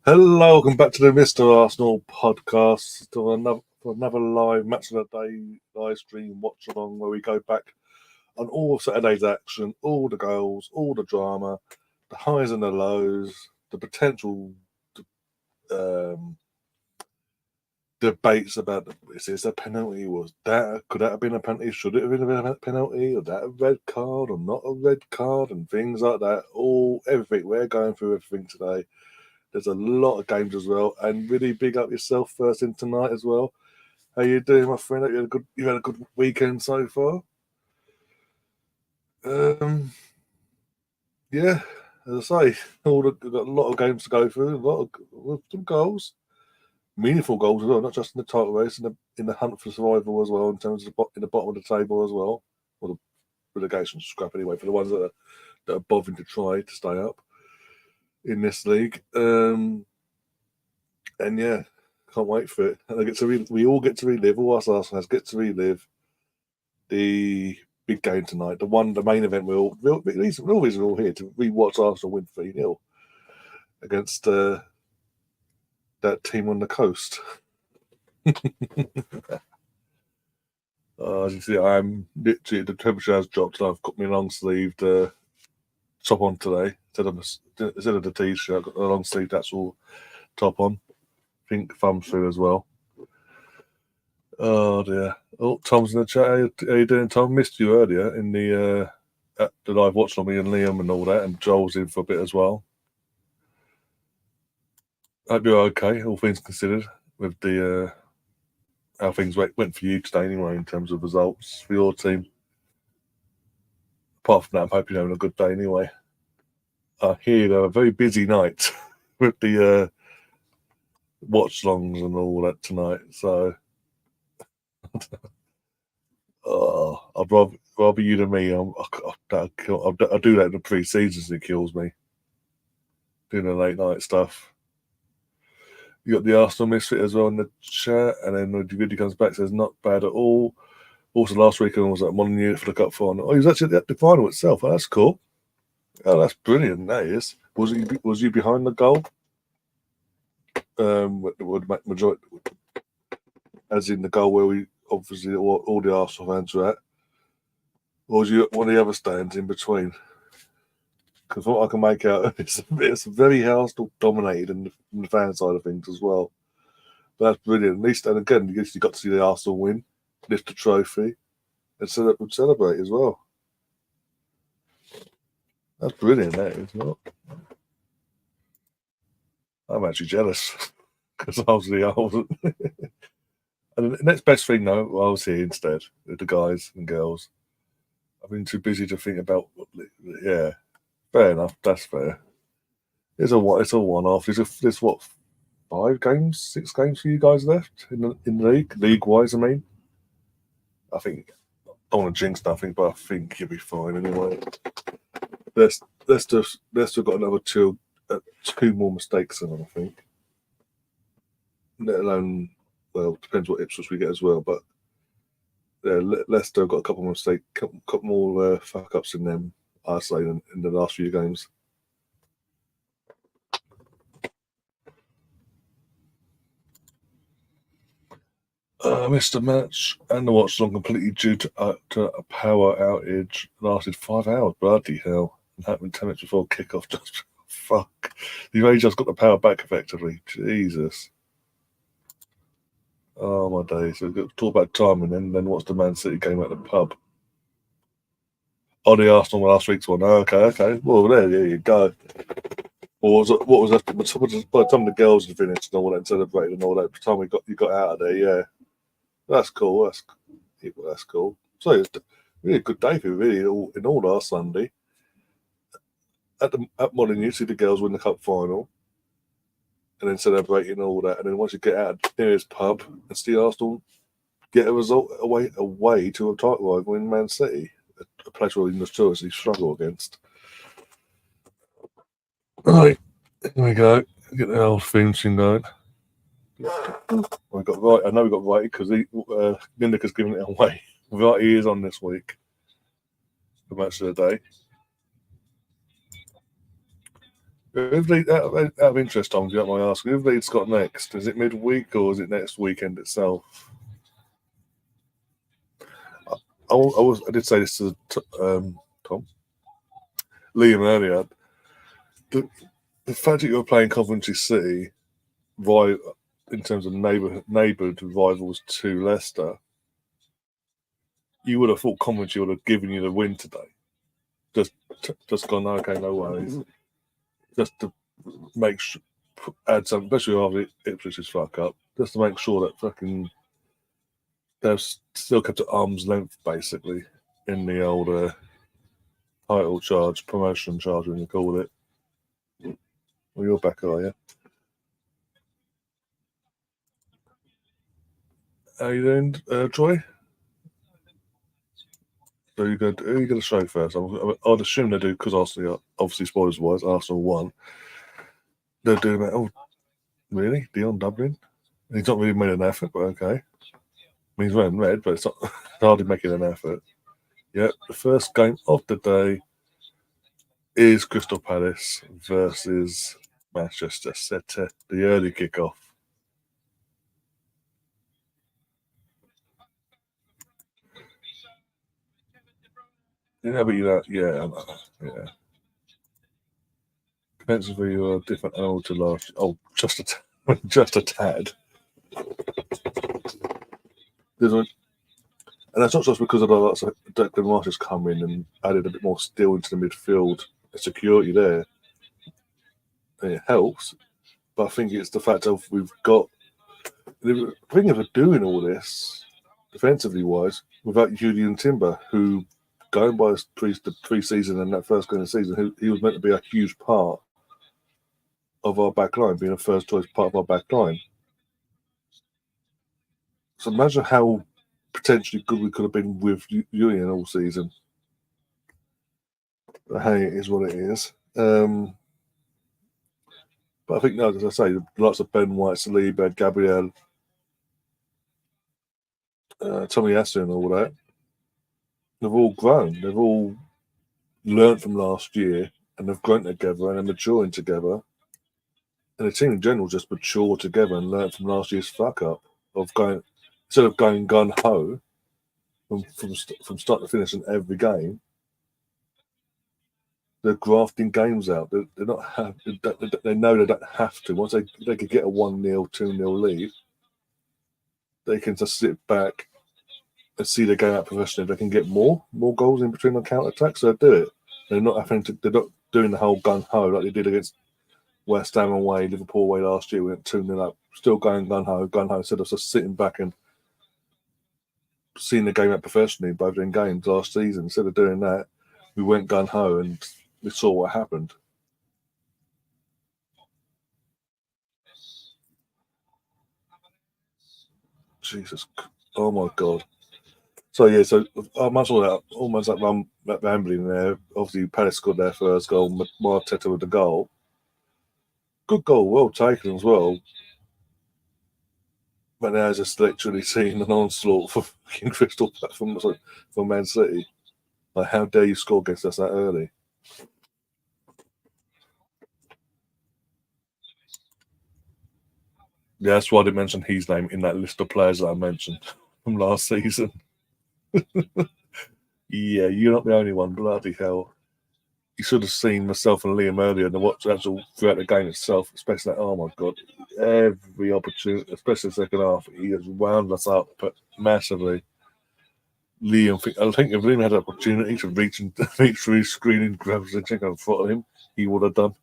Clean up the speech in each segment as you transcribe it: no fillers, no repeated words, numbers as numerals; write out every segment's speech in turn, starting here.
Hello, welcome back to the Mr. Arsenal podcast, to another live match of the day live stream watch along where we go back on all of Saturday's action, all the goals, all the drama, the highs and the lows, the potential um, debates about is this a penalty? Could that have been a penalty? Should it have been a penalty? Or that a red card or not a red card? And things like that. Everything. We're going through everything today. There's a lot of games as well, and really big up yourself first in tonight as well. How you doing, my friend? You had a good weekend so far. Yeah, as I say, we've got a lot of games to go through. Some goals, meaningful goals as well, not just in the title race, in the hunt for survival as well, in terms of in the bottom of the table as well, or the relegation scrap anyway for the ones that are bothering to try to stay up in this league. And yeah, can't wait for it. And we all get to relive, all us Arsenal fans get to relive the big game tonight. The main event. We're all here to rewatch Arsenal win 3-0 against that team on the coast. As you see, I'm literally, the temperature has dropped and I've got my long sleeved top on today. Instead of the t-shirt, I've got the long sleeved actual top on. Pink thumb through as well. Oh dear. Oh, Tom's in the chat. How you doing, Tom? Missed you earlier in the live watch on me and Liam and all that, and Joel's in for a bit as well. Hope you're okay, all things considered, with the how things went for you today anyway in terms of results for your team. Apart from that, I'm hoping you're having a good day anyway. I hear you have a very busy night with the watchalongs and all that tonight, so I'd rather you than me. I do that in the pre-seasons and it kills me. Doing the late night stuff. You got the Arsenal misfit as well in the chat, and then when the video comes back, says not bad at all. Also, last weekend was at Motd for the cup final. Oh, he was actually at the final itself. Oh, that's cool. Oh, that's brilliant. That is. Was you behind the goal? Would make majority, as in the goal where we obviously all the Arsenal fans were at, or was you at one of the other stands in between? Because what I can make out, it's very Arsenal dominated from the fan side of things as well. But that's brilliant. At least, and again, you got to see the Arsenal win, lift the trophy, and celebrate as well. That's brilliant, that is not. I'm actually jealous because I wasn't. And the next best thing, though, I was here instead with the guys and girls. I've been too busy to think about. Yeah, fair enough. That's fair. It's a one-off. There's what, 6 games for you guys left in the league wise. I mean, I think I don't want to jinx nothing, but I think you'll be fine anyway. Leicester have got another two more mistakes than them, I think. Let alone, well, depends what Ipswich we get as well, but yeah, Leicester have got a couple more couple more fuck ups in them, I say, in the last few games. Missed a match and the watch long completely due to a power outage. Lasted 5 hours. Bloody hell! It happened 10 minutes before kickoff. Just fuck. The Rangers got the power back effectively. Jesus. Oh my days. So we've got to talk about timing and then what's the Man City game at the pub? Oh, the Arsenal last week's one. Oh, okay. Well, there you go. What was that? By the time the girls had finished and all that, celebrated and all that, by the time you got out of there, yeah. That's cool. That's cool. So it's really a good day for you, really, in all last Sunday. At Motd, you see the girls win the cup final, and then celebrating all that. And then once you get out of the nearest pub and see Arsenal get a result away to a title rival in Man City, a place where we notoriously struggle against. Right, here we go. Get the old theme tune going. We got right. I know we got right because Lindica's giving it away. Right, he is on this week. The match of the day. Out of interest, Tom, if you don't mind asking, who have Leeds got next? Is it midweek or is it next weekend itself? I did say this to Tom, Liam earlier. The fact that you're playing Coventry City, in terms of neighbourhood rivals to Leicester, you would have thought Coventry would have given you the win today. Just gone, okay, no worries. Just to make sure, add some, especially after Ipswich's fuck up, just to make sure that fucking they've still kept at arm's length, basically, in the old title charge, promotion charge, when you call it. Well, you're back, are you? How you doing, Troy? So who are you going to show first? I'd assume they do, because Arsenal, obviously, spoilers wise, Arsenal won. They're doing that. Oh, really? Dion Dublin? He's not really made an effort, but okay. I mean, he's wearing red, but it's not hardly making an effort. Yeah, the first game of the day is Crystal Palace versus Manchester City, the early kickoff. Yeah, but yeah. Defensively, you're a different animal to last. Oh, just just a tad. And that's not just because of the lots of Declan Rice has come in and added a bit more steel into the midfield, security there. And it helps, but I think it's the fact of we've got. The thing of doing all this, defensively wise, without Julian Timber, who, going by the pre-season and that first game of the season, he was meant to be a huge part of our back line, being a first choice part of our back line. So imagine how potentially good we could have been with Julian all season. But hey, it is what it is. But I think, no, as I say, lots of Ben White, Saliba, Gabriel, Tommy Asu and all that, they've all grown. They've all learned from last year and they've grown together and they're maturing together. And the team in general just mature together and learn from last year's fuck up of going, instead of going gun ho from start to finish in every game, they're grafting games out. They're not they know they don't have to. Once they could get a 1-0, 2-0 lead, they can just sit back and see the game out professionally. They can get more goals in between on counter attacks, so they do it. They're not doing the whole gun ho like they did against West Ham away, Liverpool away last year. We went 2-0 up, still going gun ho, instead of just sitting back and seeing the game out professionally, both in games last season. Instead of doing that, we went gun ho and we saw what happened. Jesus, oh my God. So yeah, much all that, almost like that rambling there. Obviously, Palace scored their first goal. Motd with the goal. Good goal, well taken as well. But now just literally seeing an onslaught for Crystal from Man City. Like, how dare you score against us that early? Yeah, that's why I didn't mention his name in that list of players that I mentioned from last season. Yeah, you're not the only one. Bloody hell. You should have seen myself and Liam earlier and watched actual throughout the game itself, especially that, oh my God, every opportunity, especially the second half, he has wound us up massively. I think if Liam had an opportunity to reach through his screen and grab Zinchenko in front of him, he would have done.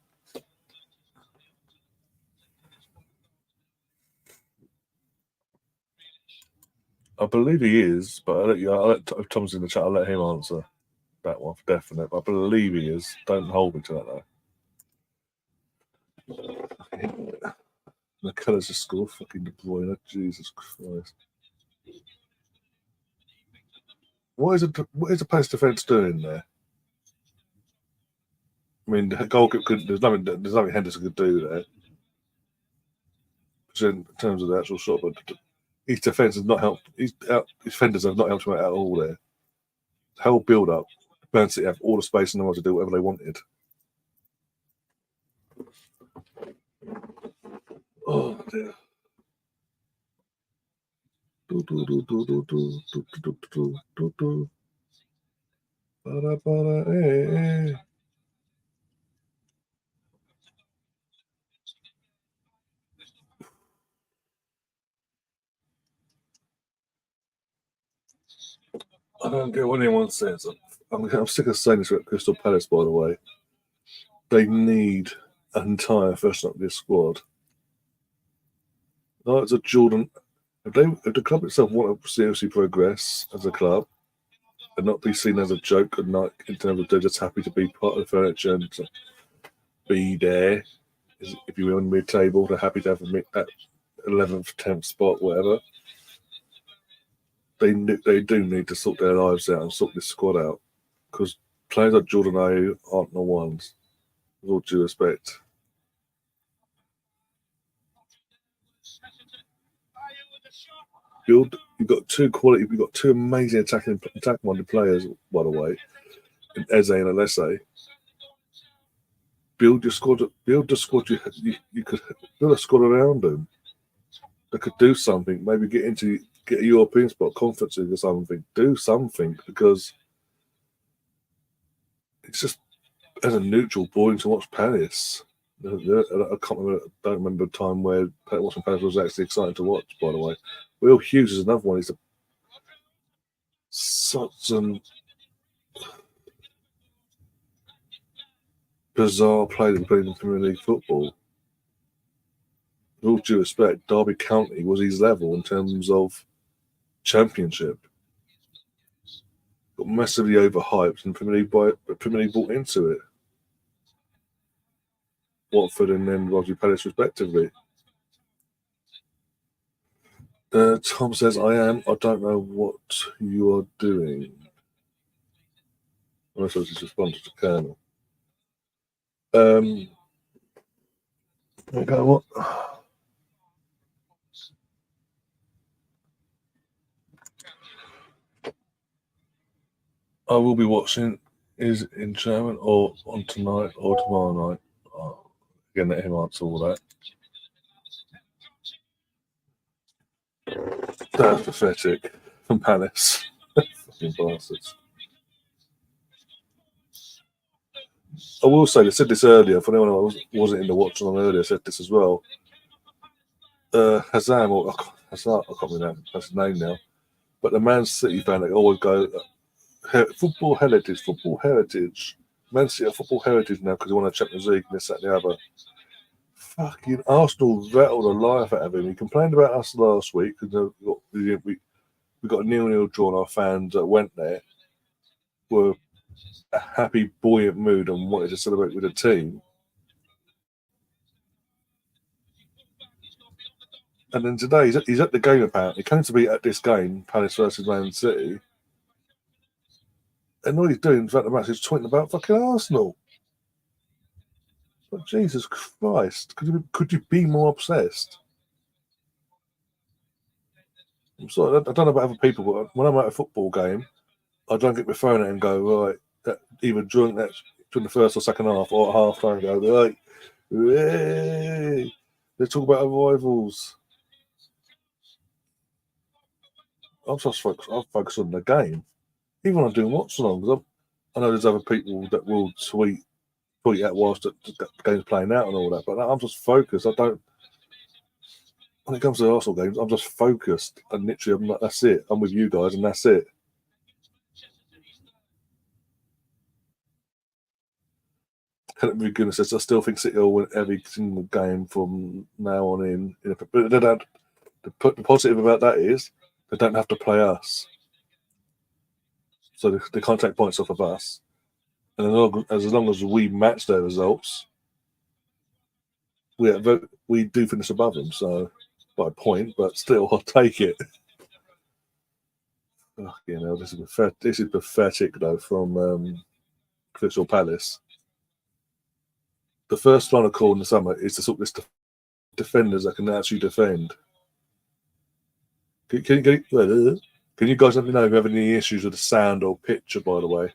I believe he is, but if Tom's in the chat, I'll let him answer that one for definite. I believe he is. Don't hold me to that though. The colours just scored fucking De Bruyne. Jesus Christ. What is the pace defence doing there? I mean, the goalkeeper could. There's nothing Henderson could do there. In terms of the actual shot, but his defence has not helped. His defenders have not helped him out at all there. The whole build up, Man City have all the space in the world to do whatever they wanted. dear. I don't care what anyone says. I'm sick of saying this about Crystal Palace, by the way. They need an entire first up this squad. Like it's a Jordan. If the club itself want to seriously progress as a club and not be seen as a joke and not in terms of they're just happy to be part of the furniture and to be there, if you're on mid-table, they're happy to have that 11th, 10th spot, whatever. They do need to sort their lives out and sort this squad out because players like Jordan Ayew aren't the ones. With all due respect. You've got two amazing attacking-minded players, by the way, in Eze and Alese. Build your squad. Build the squad. You could build a squad around them that could do something. Maybe get a European spot, Conference League or something. Do something because it's just as a neutral boring to watch Palace. I don't remember a time where watching Palace was actually exciting to watch. By the way, Will Hughes is another one. He's such an bizarre player that played in Premier League football. With all due respect, Derby County was his level in terms of Championship. Got massively overhyped, and Premier League bought into it. Watford and then Roger Palace, respectively. Tom says, I don't know what you are doing. I'm supposed to respond to the Colonel. Okay, what? I will be watching is in German or on tonight or tomorrow night. Again, let him answer all that. That's pathetic from Palace. Fucking bastards. I will say, I said this earlier, for anyone who wasn't in the Watchalong earlier, I said this as well. Hazam, or I can't remember his name now, but the Man City fan, they always go, football heritage. Man City are football heritage now because they won a Champions League and this, that, and the other. Fucking Arsenal rattled the life out of him. He complained about us last week because we got a 0-0 draw and our fans that went there were a happy, buoyant mood and wanted to celebrate with the team. And then today he's at the game apparently. He came to be at this game, Palace versus Man City. And all he's doing throughout the match is tweeting about fucking Arsenal. But Jesus Christ, could you be more obsessed? I'm sorry, I don't know about other people, but when I'm at a football game, I don't get my phone out and go, right, either during the first or second half or at half time, go, right, hey, let's talk about our rivals. I'm focused on the game. Even when I'm doing watch-alongs, I know there's other people that will tweet out whilst the game's playing out and all that, but I'm just focused. When it comes to the Arsenal games, I'm just focused and literally, that's it. I'm with you guys and that's it. Henry Goodness says, I still think City will win every single game from now on in. But the positive about that is they don't have to play us. So they can't take points off of us. And as long as we match their results, we do finish above them. So by a point, but still, I'll take it. This is pathetic, though, from Crystal Palace. The first final call in the summer is to sort this defenders that can actually defend. Can you guys let me know if you have any issues with the sound or picture, by the way,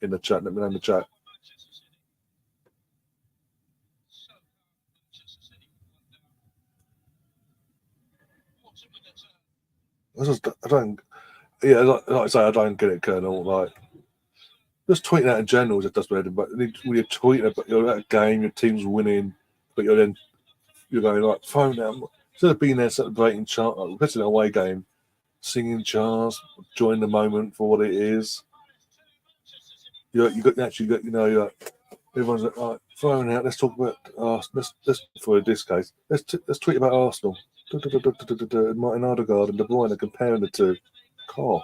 in the chat? Let me know in the chat. I don't. Yeah, like I say, I don't get it, Colonel. Like, just tweeting out in general just does better. But when you're tweeting about you're at a game, your team's winning, but you're going like phone down instead of being there celebrating chant, like, especially an away game, singing chants, enjoying the moment for what it is. You got actually got you're like, everyone's like phone out. Let's talk about let's for this case. Let's tweet about Arsenal. Martin Odegaard and De Bruyne comparing the two. Cough.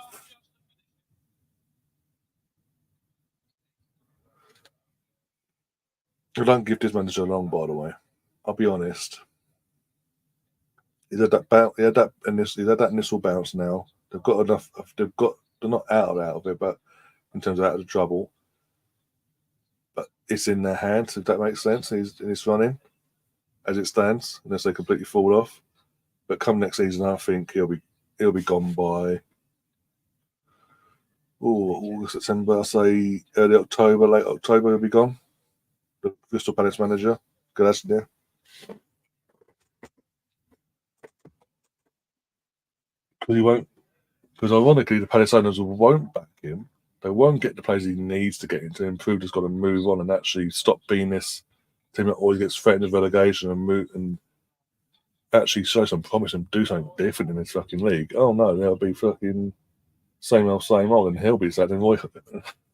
I don't give this manager long, by the way. I'll be honest. He's had that bounce. He's had that initial bounce. Now they've got enough. They're not out of it, but in terms of out of the trouble, but it's in their hands. If that makes sense, he's running as it stands, unless they completely fall off. But come next season, I think he'll be gone by August, September. I say early October, late October, he'll be gone. The Crystal Palace manager, good there. Because he won't. Because ironically, the Palace owners won't back him. They won't get the players he needs to get into improve. He's got to move on and actually stop being this team that always gets threatened with relegation and move and actually show some promise and do something different in this fucking league. Oh no, they'll be fucking same old, and he'll be sad. And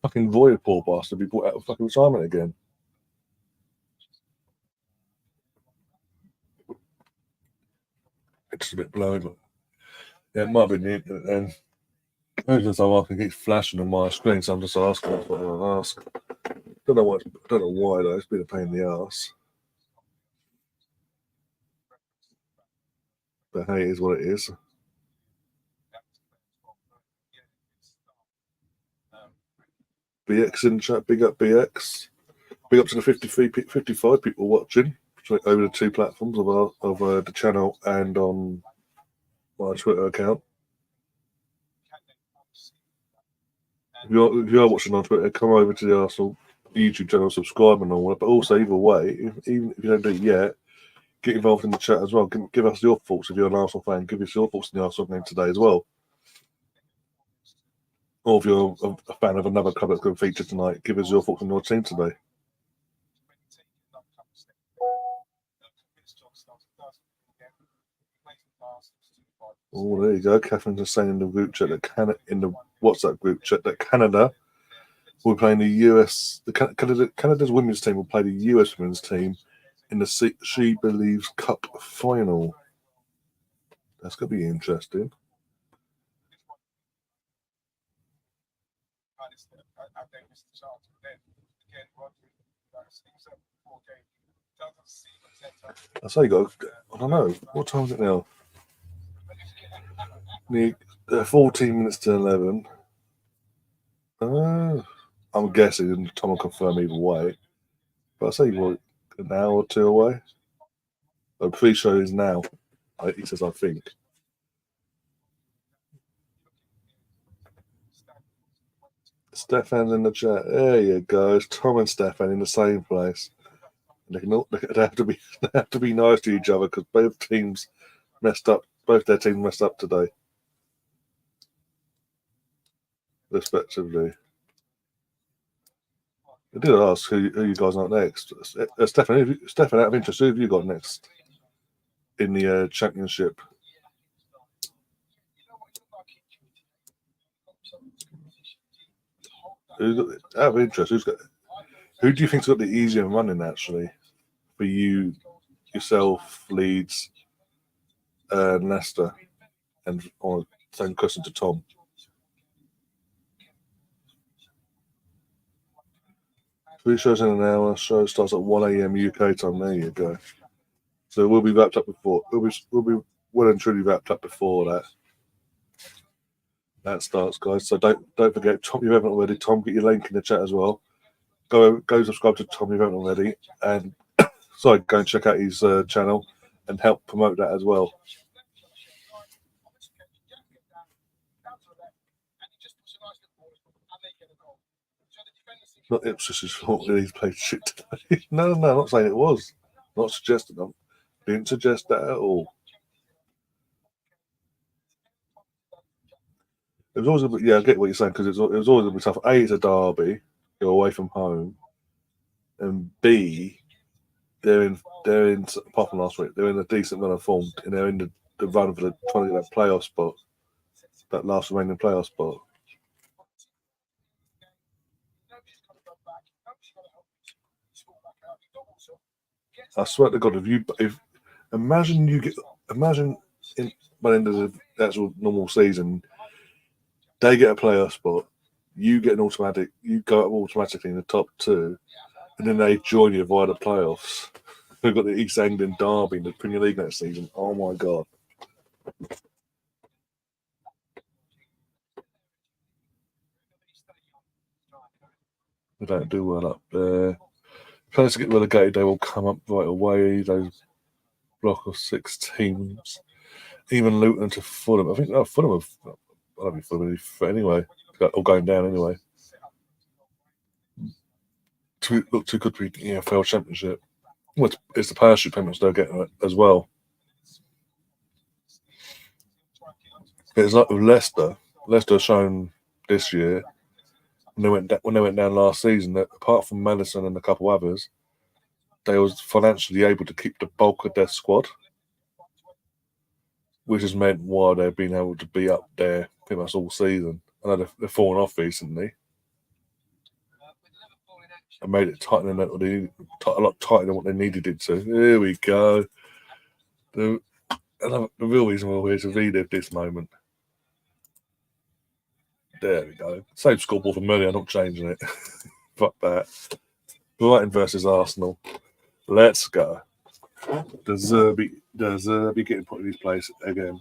fucking Roy, poor bastard, be brought out of fucking retirement again. It's just a bit blurry, but yeah, it might be the internet then. Just I'm asking, keeps flashing on my screen, so I'm just asking. That's what I want to ask. I don't know why though. It's been a pain in the ass. But hey, it is what it is. BX in chat, big up BX. Big up to the 55 people watching over the two platforms of the channel and on my Twitter account. If you are watching on Twitter, come over to the Arsenal YouTube channel, subscribe and all that. But also, either way, even if you don't do it yet, get involved in the chat as well. Give us your thoughts if you're an Arsenal fan. Give us your thoughts on the Arsenal game today as well. Or if you're a fan of another club that's going to feature tonight, give us your thoughts on your team today. Oh, there you go. Catherine's just saying in the group chat that in the WhatsApp group chat that Canada will be playing the US. Canada's women's team will play the US women's team in the She Believes Cup final. That's going to be interesting. I say, I don't know. What time is it now? 14 minutes to 11. I'm guessing, and Tom will confirm either way. But I say, what, an hour or two away? The pre-show is now. He says, I think. Stefan's in the chat. There you go. It's Tom and Stefan in the same place. They have to be nice to each other because both teams messed up. Both their teams messed up today, respectively. I did ask who you guys are next. Stefan, out of interest, who have you got next in the championship? Out of interest, who do you think's got the easier running actually for you, yourself, Leeds, Leicester, and same question to Tom. Three shows in an hour. Show starts at 1 a.m. UK time. There you go. So we'll be wrapped up before. We'll be well and truly wrapped up before that starts, guys. So don't forget, Tom, you haven't already. Tom, get your link in the chat as well. Go subscribe to Tom if you haven't already, and sorry, go and check out his channel and help promote that as well. Not Ipswich's fault that he's played shit today. No, I'm not saying it was. Not suggesting them. Didn't suggest that at all. It was always a bit, yeah, I get what you're saying, because it was always a bit tough. A, it's a derby, you're away from home, and B, they're in apart from last week, they're in a decent run of form, and they're in the run for the trying to get that playoff spot, that last remaining playoff spot. I swear to God, if imagine you get imagine in by the end of the actual normal season, they get a playoff spot, you get an automatic, you go up automatically in the top two, and then they join you via the playoffs. We've got the East Anglian Derby in the Premier League next season. Oh my God. They don't do well up there. Players to get relegated, they will come up right away. Those block of 6 teams. Even Luton to Fulham. I think Fulham have. I don't think Fulham any threat anyway. All going down anyway. Look too good to be EFL Championship. Well, it's the parachute payments they're getting as well. It's like with Leicester. Leicester shown this year when they went down last season that apart from Madison and a couple others, they was financially able to keep the bulk of their squad, which has meant why they've been able to be up there pretty much all season. I know they've fallen off recently and made it tighter than a lot tighter than what they needed it to. Here we go. The real reason we're here to relive this moment. There we go. Same scoreboard for Murray. I'm not changing it. Fuck that. Brighton versus Arsenal. Let's go. The Zerbi getting put in his place again.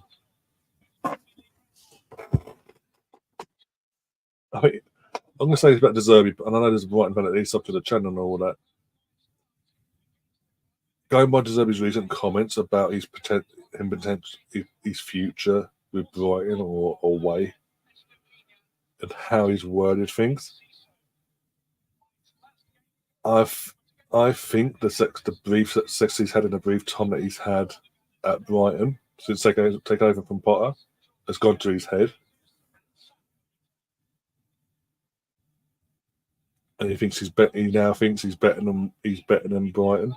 I think I'm going to say it's about De Zerbi, and I know there's a Brighton fan that he's up to the channel and all that. Going by De Zerbi's recent comments about his his future with Brighton or away, and how he's worded things, I think the brief success he's had in the brief time that he's had at Brighton since taking over from Potter has gone to his head, and he now thinks he's better than Brighton,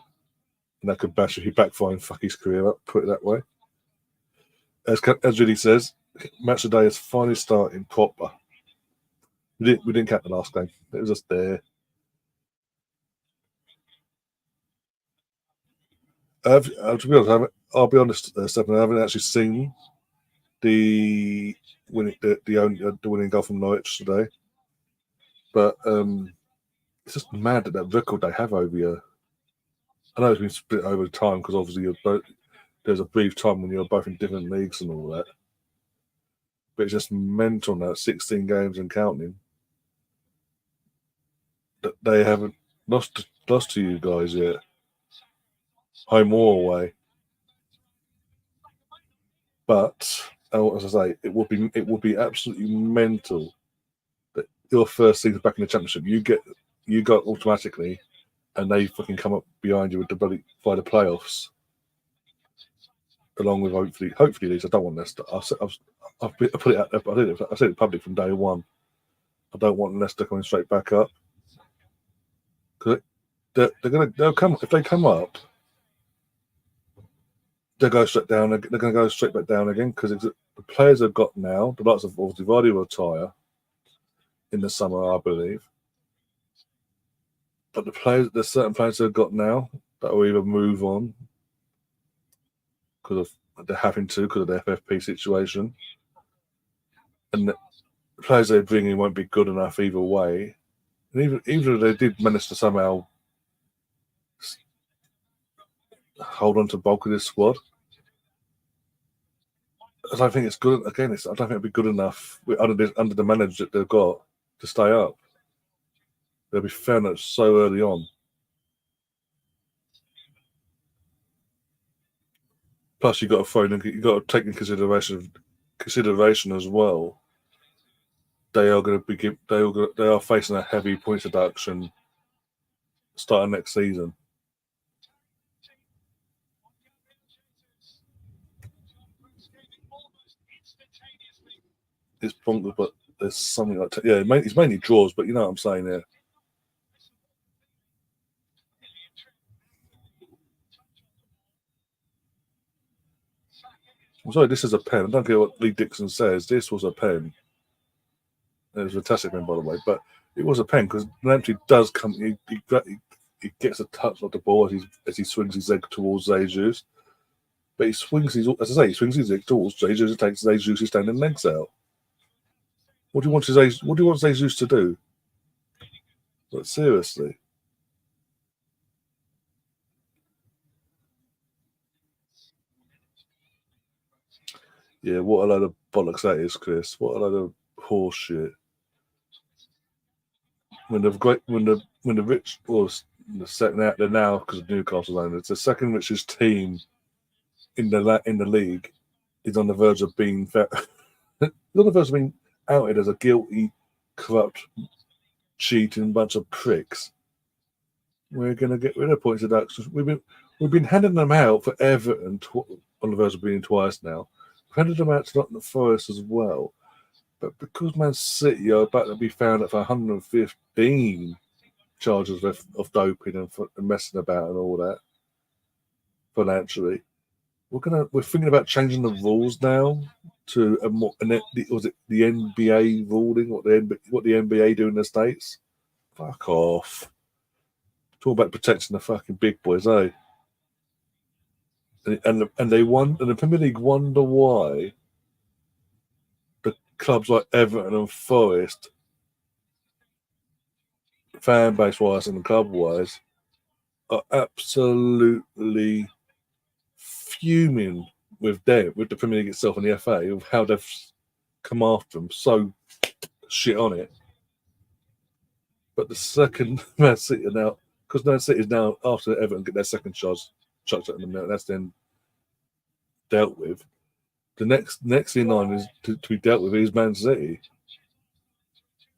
and that could backfire and fuck his career up. Put it that way. As Judy says, match of the day is finally starting proper. We didn't count the last game. It was just there. To be honest, I'll be honest, Stephen, I haven't actually seen the winning goal from Norwich today, but it's just mad that record they have over here. I know it's been split over time because obviously there's a brief time when you're both in different leagues and all that, but it's just mental now. 16 games and counting that they haven't lost to you guys yet, home or away. But as I say, it would be absolutely mental that your first season back in the championship, you got automatically, and they fucking come up behind you with by the playoffs, along with hopefully these. I don't want Leicester. I've put it out there. I said it public from day one. I don't want Leicester coming straight back up because they'll come if they come up. They'll go straight down. They're going to go straight back down again because the players they've got now, the likes of Vardy retire in the summer, I believe. But there's certain players they've got now that will either move on because they're having to because of the FFP situation, and the players they bring in won't be good enough either way. And even if they did manage to somehow hold on to bulk of this squad, I don't think it's good. Again, I don't think it'll be good enough under the manager that they've got to stay up. They'll be found out so early on. Plus, you've got to take in consideration as well. They are facing a heavy point deduction starting next season. it's bonkers, but there's something like it's mainly draws, but you know what I'm saying there. I'm sorry, this is a pen. I don't care what Lee Dixon says. This was a pen. It was a fantastic pen, by the way, but it was a pen because Lamptey does come. He gets a touch of the ball as he swings his leg towards Jesus, but he swings he swings his leg towards Jesus and takes Jesus' standing legs out. What do you want Jesus to do? But seriously. Yeah, what a load of bollocks that is, Chris. What a load of horse shit. When the rich was the second out there now because of Newcastle's owners, the second richest team in the league is on the verge of being on the verge of being outed as a guilty, corrupt, cheating bunch of pricks. We're going to get rid of points deductions. We've been handing them out for Everton on the verge of being twice now. We've handed them out to Nottingham Forest as well. But because Man City are about to be found at 115 charges of doping and messing about and all that financially, we're thinking about changing the rules now to a more. Was it the NBA ruling? What the NBA do in the States? Fuck off. Talk about protecting the fucking big boys, eh? And they won, and the Premier League wonder why the clubs like Everton and Forest, fan base wise and club wise, are absolutely fuming with the Premier League itself and the FA, of how they've come after them so shit on it. But the second Man City are now, because Man City is now, after Everton get their second charge chucked at them, that's then dealt with. The next in line is to be dealt with is Man City.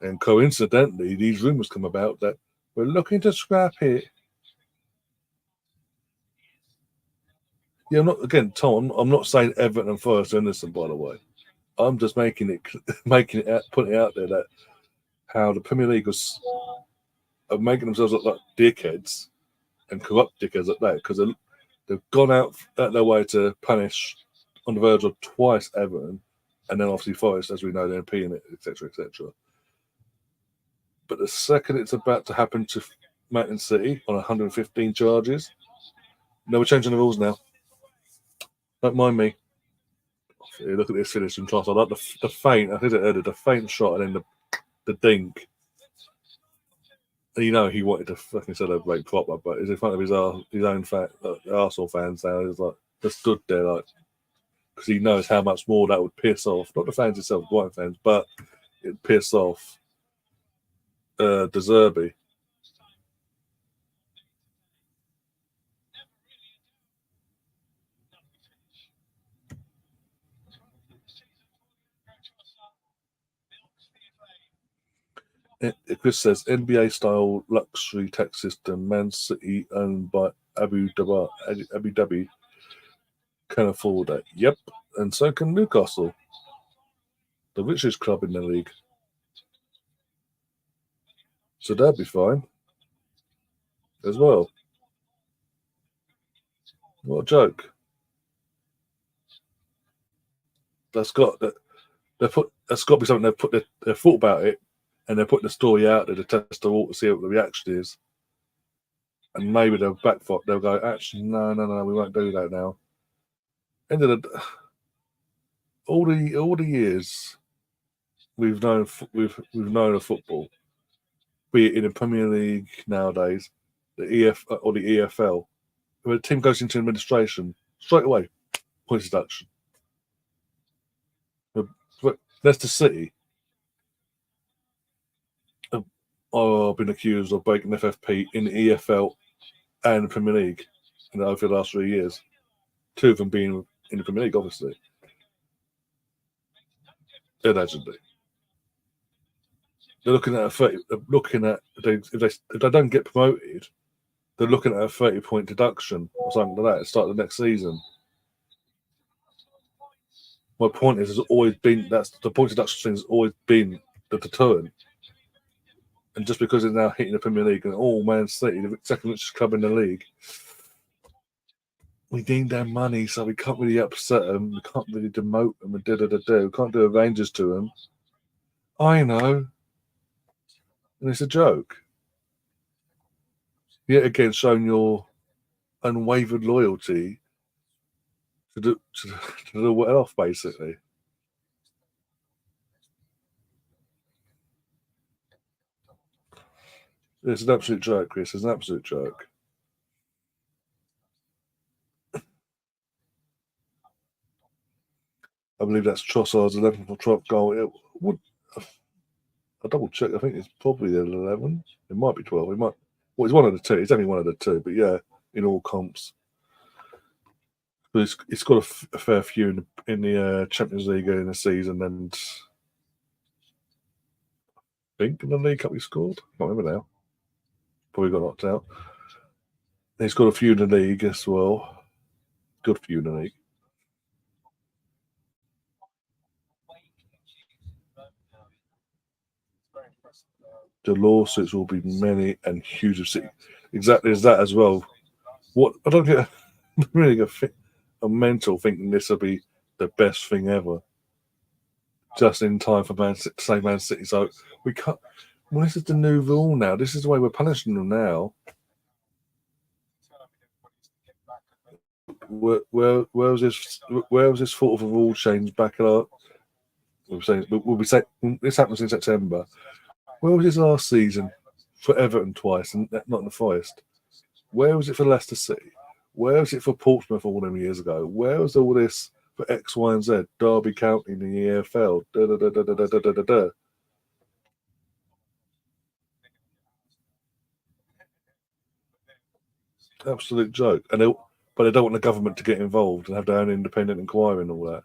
And coincidentally, these rumours come about that we're looking to scrap it. Yeah, Tom. I'm not saying Everton and Forest are innocent, by the way. I'm just putting it out there that how the Premier League are making themselves look like dickheads and corrupt dickheads at that, because they've gone out their way to punish on the verge of twice Everton, and then obviously Forest, as we know, they're peeing it, etc., etc. But the second it's about to happen to Man City on 115 charges, no, we're changing the rules now. Don't mind me. Look at this finishing class. I like the feint. I think it earlier, the feint shot and then the dink. You know, he wanted to fucking celebrate proper, but he's in front of his own Arsenal fans now. He's like just stood there, like, because he knows how much more that would piss off not the fans itself, Brighton fans, but it'd piss off De Zerbi. Chris says NBA style luxury tax system. Man City owned by Abu Dhabi can afford it. Yep, and so can Newcastle, the richest club in the league. So that'd be fine as well. What a joke! That's got that. That's got to be something they've thought about it, and they're putting the story out there to test the water, see what the reaction is, and maybe they'll backfoot. They'll go, actually, no, we won't do that now. End of the all the years we've known of football, be it in the Premier League nowadays, the EF or the EFL, when a team goes into administration, straight away, points deduction. But Leicester City have been accused of breaking FFP in the EFL and the Premier League over the last 3 years. Two of them being in the Premier League, obviously. Allegedly. They're looking at if they don't get promoted, they're looking at a 30-point deduction or something like that at the start of the next season. My point is, has always been that's the point deduction thing has always been the deterrent. And just because it's now hitting the Premier League and Man City, the second richest club in the league, we need their money, so we can't really upset them. We can't really demote them and We can't do Avengers to them. I know, and it's a joke. Yet again, showing your unwavered loyalty to the well off, basically. It's an absolute joke, Chris. It's an absolute joke. I believe that's Trossard's 11th goal. It would. I double check. I think it's probably 11. It might be 12. It might. Well, it's one of the two. It's only one of the two. But yeah, in all comps. But it's got a fair few in the Champions League in the season, and I think in the League Cup he scored. I can't remember now. Probably got knocked out. He's got a few in the league as well. Good few in the league. The lawsuits will be many and huge. Exactly as that as well. What I don't get really a mental thinking this will be the best thing ever. Just in time for Man City. So we can't. Well, this is the new rule now. This is the way we're punishing them now. Where was this thought of a rule change back up? We'll be saying this happens in September. Where was this last season for Everton twice and not in the Forest? Where was it for Leicester City? Where was it for Portsmouth all them years ago? Where was all this for X, Y, and Z? Derby County in the EFL. Absolute joke. But they don't want the government to get involved and have their own independent inquiry and all that.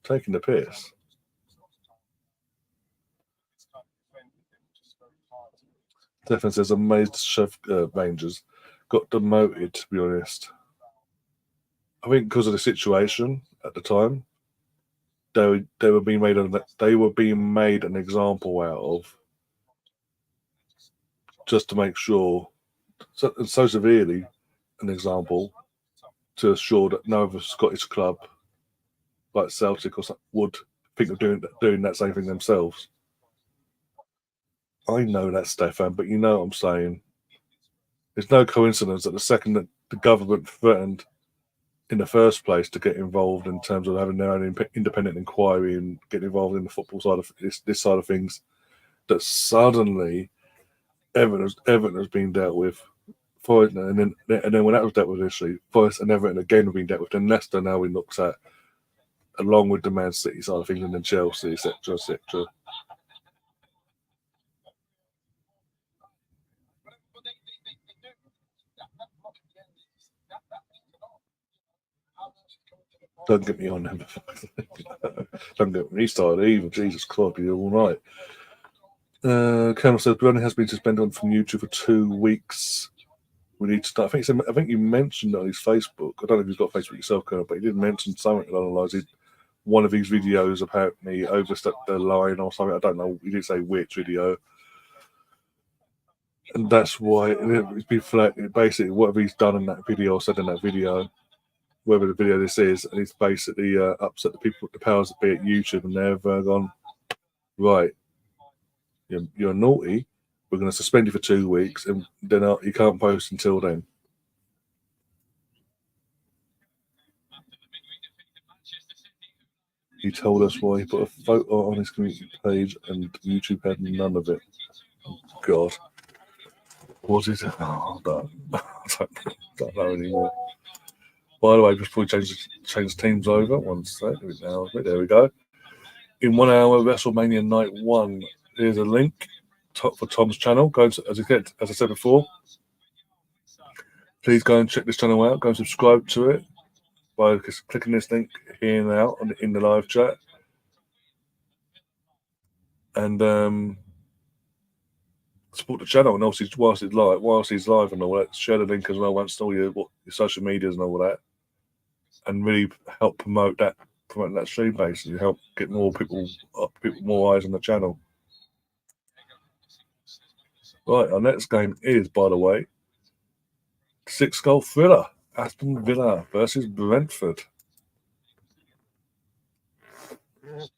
Taking the piss. Stefan says amazed Chef Rangers got demoted, to be honest. I think because of the situation at the time, they were being made an example out of, just to make sure, so severely an example to assure that no other Scottish club like Celtic or something would think of doing that same thing themselves. I know that, Stefan, but you know what I'm saying. It's no coincidence that the second that the government threatened in the first place to get involved in terms of having their own independent inquiry and get involved in the football side of this side of things, that suddenly Everton has been dealt with. And then when that was dealt with initially, Forest and Everton again have been dealt with. Then Leicester now we looked at, along with the Man City side of things, and then Chelsea, etc., etc. Don't get me on them. Don't get me started either. Jesus Christ, be all right. Colonel says Browning has been suspended from YouTube for 2 weeks. We need to start. I think you mentioned on his Facebook. I don't know if you've got Facebook yourself, Colonel, but he did mention something along the lines. One of his videos apparently overstepped the line or something. I don't know. He didn't say which video. And that's why it's been flagged. Basically, whatever he's done in that video or said in that video, whatever the video this is, and he's basically upset the people, the powers that be at YouTube, and they've gone, right, you're naughty. We're going to suspend you for 2 weeks, and then you can't post until then. He told us why he put a photo on his community page, and YouTube had none of it. Oh, God. Was it? Oh, I don't know anymore. By the way, before we change teams over, one sec. There we go. In 1 hour, WrestleMania Night 1. Here's a link for Tom's channel. As I said before, please go and check this channel out. Go and subscribe to it by clicking this link here now in the live chat. And support the channel, and obviously whilst he's live and all that, share the link as well once all your social medias and all that, and really help promote that promoting that stream base, and you help get more people more eyes on the channel. Right, our next game is, by the way, 6-goal thriller. Aston Villa versus Brentford.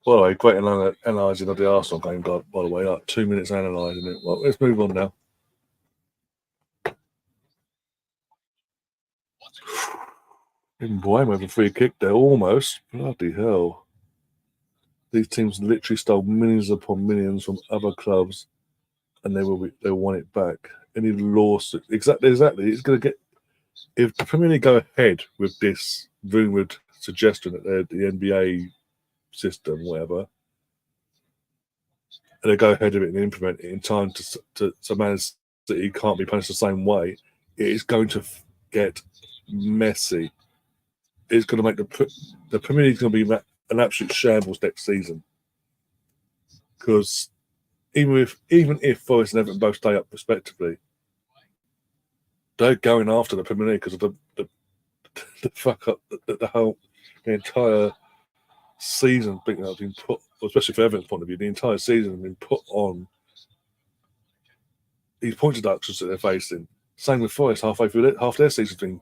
By the way, great analysing of the Arsenal game, by the way, like 2 minutes analysing it. Well, let's move on now. Boy, with a free kick there, almost. Bloody hell. These teams literally stole millions upon millions from other clubs, and they will want it back. Any lawsuit, exactly. It's going to get, if the Premier League go ahead with this rumoured suggestion that they're the NBA system, whatever, and they go ahead of it and implement it in time so Man City can't be punished the same way, it is going to get messy. It's going to make the Premier League going to be an absolute shambles next season, because even if Forest and Everton both stay up respectively, they're going after the Premier League because of the fuck up the entire season being put, especially for Everton's point of view, the entire season has been put on these point deductions that they're facing. Same with Forest, half their season's been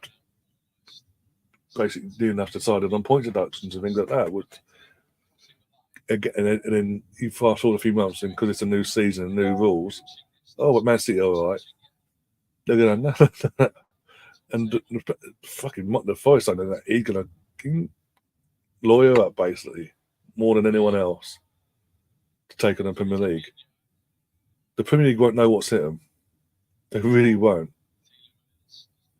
basically near enough decided on point deductions and things like that. And then you fast forward a few months, and because it's a new season and new rules, but Man City are all right. They're going to and the Forest saying that he's going to lawyer up basically more than anyone else to take on the Premier League. The Premier League won't know what's hit them. They really won't.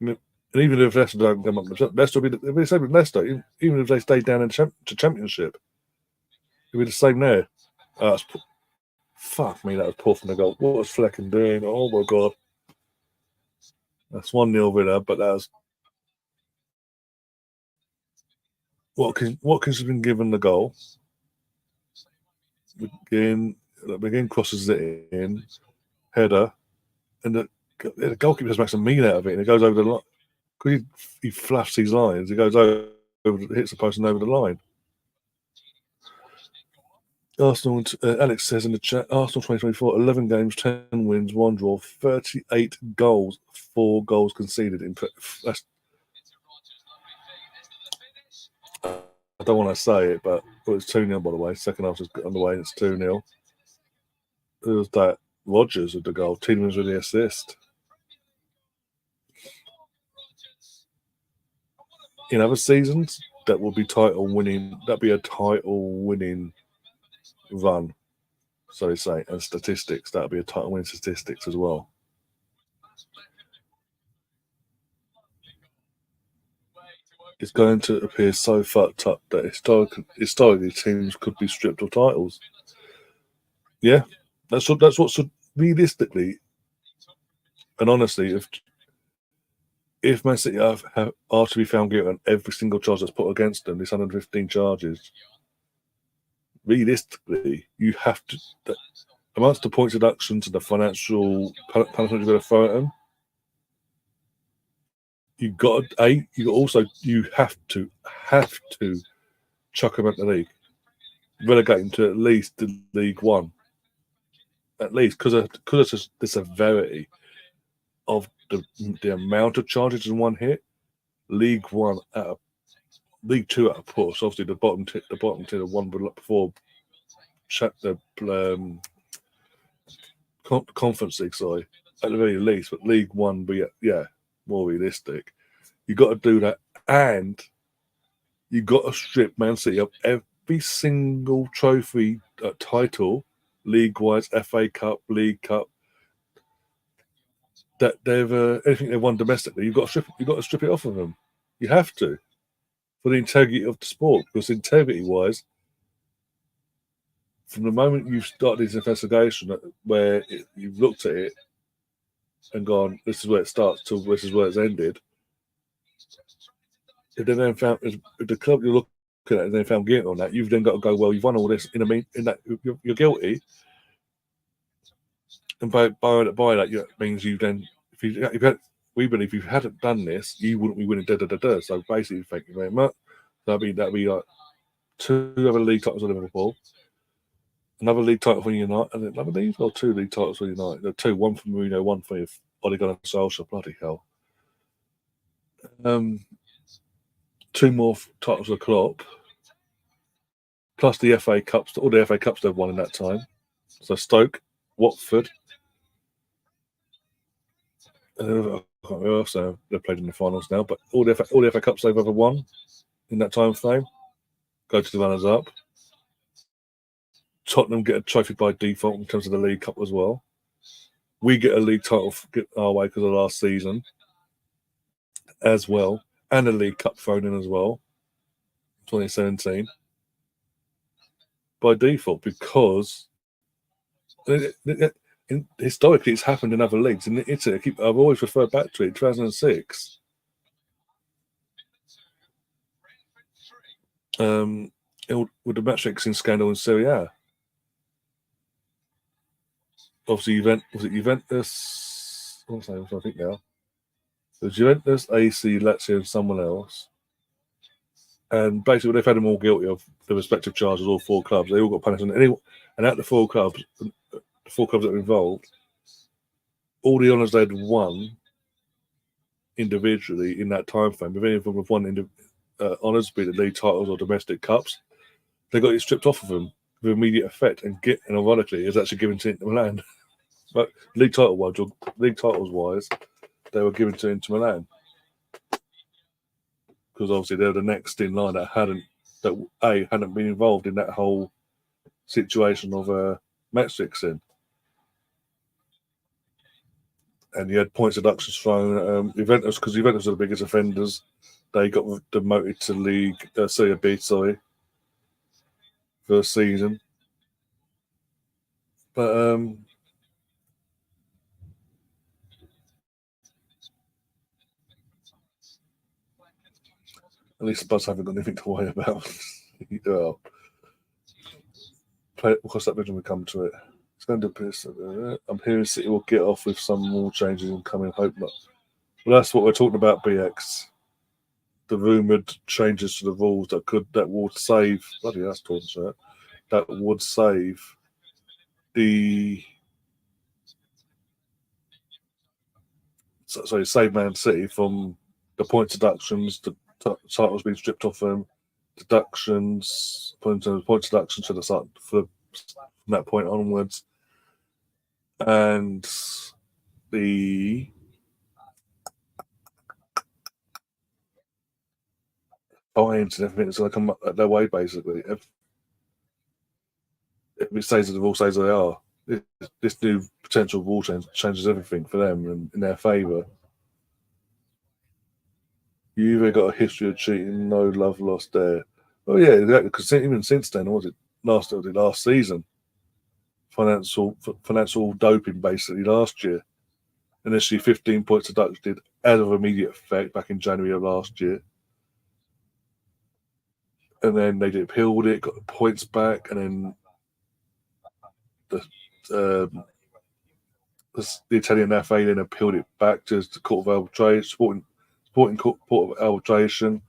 And even if Leicester don't come up, Leicester will be the same with Leicester. Even if they stay down in to Championship, it'll be the same there. Fuck me, that was poor from the goal. What was Flecken doing? Oh my god. That's 1-0 Villa, but that was Watkins has been given the goal. McGinn crosses it in, header, and the goalkeeper just makes a meal out of it, and it goes over the line. Because he fluffs these lines, he goes over, hits the post and over the line. Arsenal, Alex says in the chat, Arsenal 2024, 11 games, 10 wins, 1 draw, 38 goals, 4 goals conceded. I don't want to say it, but it's 2-0, by the way. Second half is underway, and it's 2-0. It was that Rodgers with the goal. Tielemans with the assist. In other seasons, that will be title winning. That'd be a title winning run, so they say, and statistics. That'd be a title winning statistics as well. It's going to appear so fucked up that historically teams could be stripped of titles. Yeah, that's what should realistically and honestly, if Man City are to be found guilty on every single charge that's put against them, these 115 charges, realistically, you have to, amongst the points deductions and the financial punishment you're going to throw at them, you have to chuck them at the league, relegate them to at least the League One, at least because of the severity of the amount of charges in one hit. League One League Two at a push. Obviously, the bottom tier, the one before the Conference League, sorry, at the very least, but League One be more realistic. You got to do that, and you got to strip Man City of every single trophy title, league-wise, FA Cup, League Cup, that they've anything they've won domestically. You've got to strip it off of them. You have to, for the integrity of the sport, because integrity-wise, from the moment you've started this investigation, where you've looked at it and gone, this is where it starts till this is where it's ended. If they then found, if the club you're looking at, and they found guilty on that, you've then got to go, well, you've won all this. In that you're guilty, and by that means you then, we believe if you hadn't done this, you wouldn't be winning. So basically, thank you very much. That'd be like 2 other league titles for Liverpool, another league title for United, I believe, or 2 league titles for United. No, 2, one for Mourinho, one for Ole Gunnar Solskjaer. Bloody hell. 2 more titles for Klopp, plus the FA Cups, all the FA Cups they've won in that time. So Stoke, Watford, I can't remember else they've played in the finals now, but all the FA Cups they've ever won in that time frame go to the runners-up. Tottenham get a trophy by default in terms of the League Cup as well. We get a league title our way because of last season as well, and a League Cup thrown in as well, 2017, by default, because historically it's happened in other leagues. In Italy, I've always referred back to it, 2006. With the match fixing scandal in Serie A. Obviously, was it Juventus? What's the name? I think now. It was Juventus, AC, Lazio, and someone else. And basically, they've had them all guilty of the respective charges, all 4 clubs. They all got punished. And at the 4 clubs, that were involved, all the honours they'd won individually in that time frame, if any of them have won honours, be it league titles or domestic cups, they got it stripped off of them with immediate effect. And ironically, it's actually given to Inter Milan. But league titles wise, they were given to Inter Milan because obviously they're the next in line that hadn't been involved in that whole situation of match fixing. And you had points deductions thrown. Juventus, because Juventus are the biggest offenders, they got demoted to Serie B, for a season. But at least Spurs haven't got anything to worry about. Well, cross that bridge when we come to it. It's going to piss. I'm hearing City will get off with some more changes in coming. Hope not. Well, that's what we're talking about, BX. The rumoured changes to the rules that would save. Bloody that's torn shirt. That would save save Man City from the point deductions, the titles being stripped off them, deductions, point deductions to the start from that point onwards, and the fines and everything that's going to come up their way, basically. If it stays as the rule says they are, this new potential rule change changes everything for them and in their favour. You either got a history of cheating, no love lost there. Oh yeah, exactly. Because even since then, was it last season? Financial doping basically last year. Initially 15 points deducted as of immediate effect back in January of last year. And then they appealed it, got the points back, and then the Italian FA then appealed it back to the Court of Arbitration, Sporting Court of Arbitration,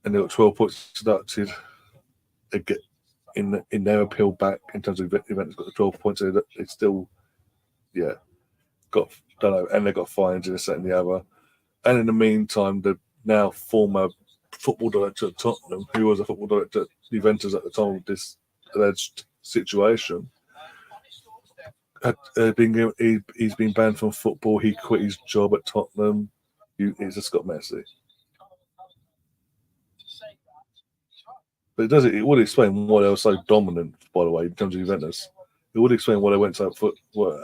and they got 12 points deducted. They get in their appeal back in terms of events got the 12 points. They still, don't know, and they got fines in this, that, and the other. And in the meantime, the now former football director at Tottenham, who was a football director at Juventus at the time of this alleged situation, he's been banned from football. He quit his job at Tottenham. He's just got messy. But it would explain why they were so dominant, by the way, in terms of Juventus. It would explain why they went to for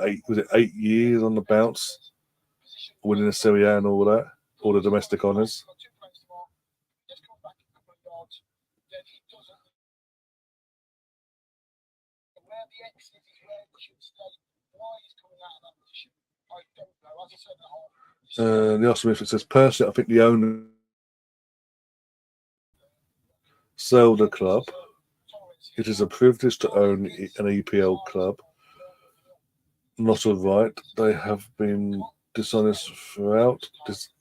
8 years on the bounce, winning the Serie A and all that, all the domestic honours. The Austin Smith says, personally, I think the owner sell the club. It is a privilege to own an EPL club, not a right. They have been dishonest throughout.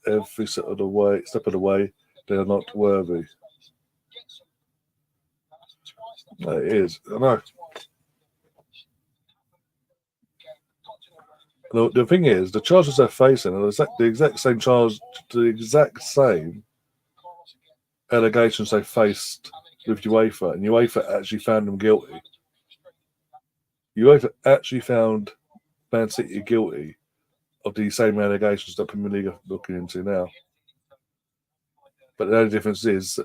Every step of the way, they are not worthy. No, it is. I know. The thing is, the charges they're facing are the exact same charge, the exact same allegations they faced with UEFA, and UEFA actually found them guilty. UEFA actually found Man City guilty of the same allegations that Premier League are looking into now. But the only difference is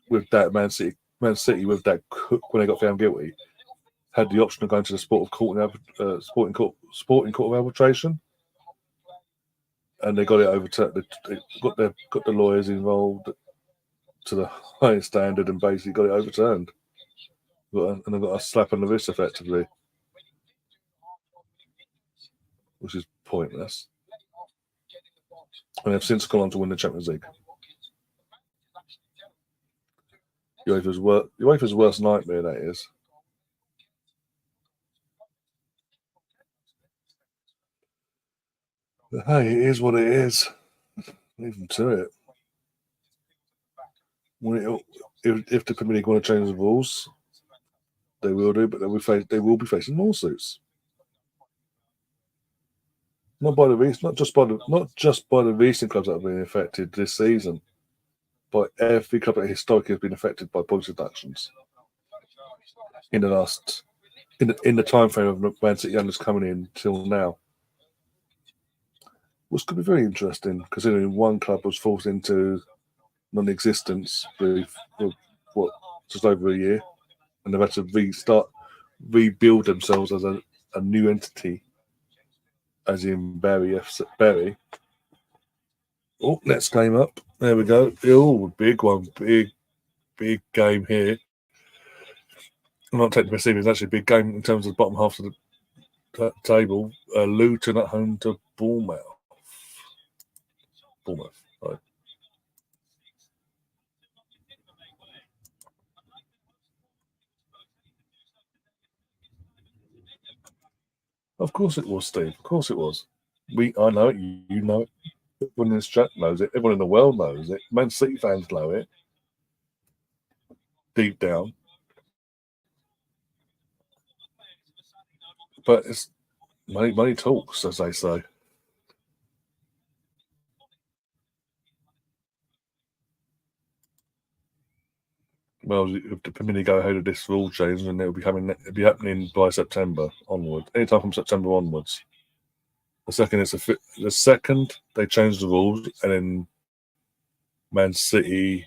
with that Man City with that when they got found guilty had the option of going to the sporting court of arbitration, and they got it overturned. They got the lawyers involved to the highest standard and basically got it overturned. And they got a slap on the wrist effectively, which is pointless. And they've since gone on to win the Champions League. UEFA's worst nightmare, that is. But hey, it is what it is. Leave them to it. If the Premier League want to change the rules, they will do, but they will be facing lawsuits. Not just by the recent clubs that have been affected this season, but every club that historically has been affected by points deductions in the time frame of Man City owners coming in till now. Which could be very interesting, considering one club was forced into non-existence for just over a year, and they've had to rebuild themselves as a new entity, as in Barry. Oh, next game up. There we go. Oh, big one. Big game here. I'm not taking the receivers. It's actually a big game in terms of the bottom half of the table. Luton at home to Bournemouth. Right. Of course it was, Steve. Of course it was. I know it. You know it. Everyone in this chat knows it. Everyone in the world knows it. Man City fans know it. Deep down. But it's money talks, as they say. Well, if the Premier League go ahead of this rule change, then it'll be happening by September onward. Anytime from September onwards. The second they change the rules, and then Man City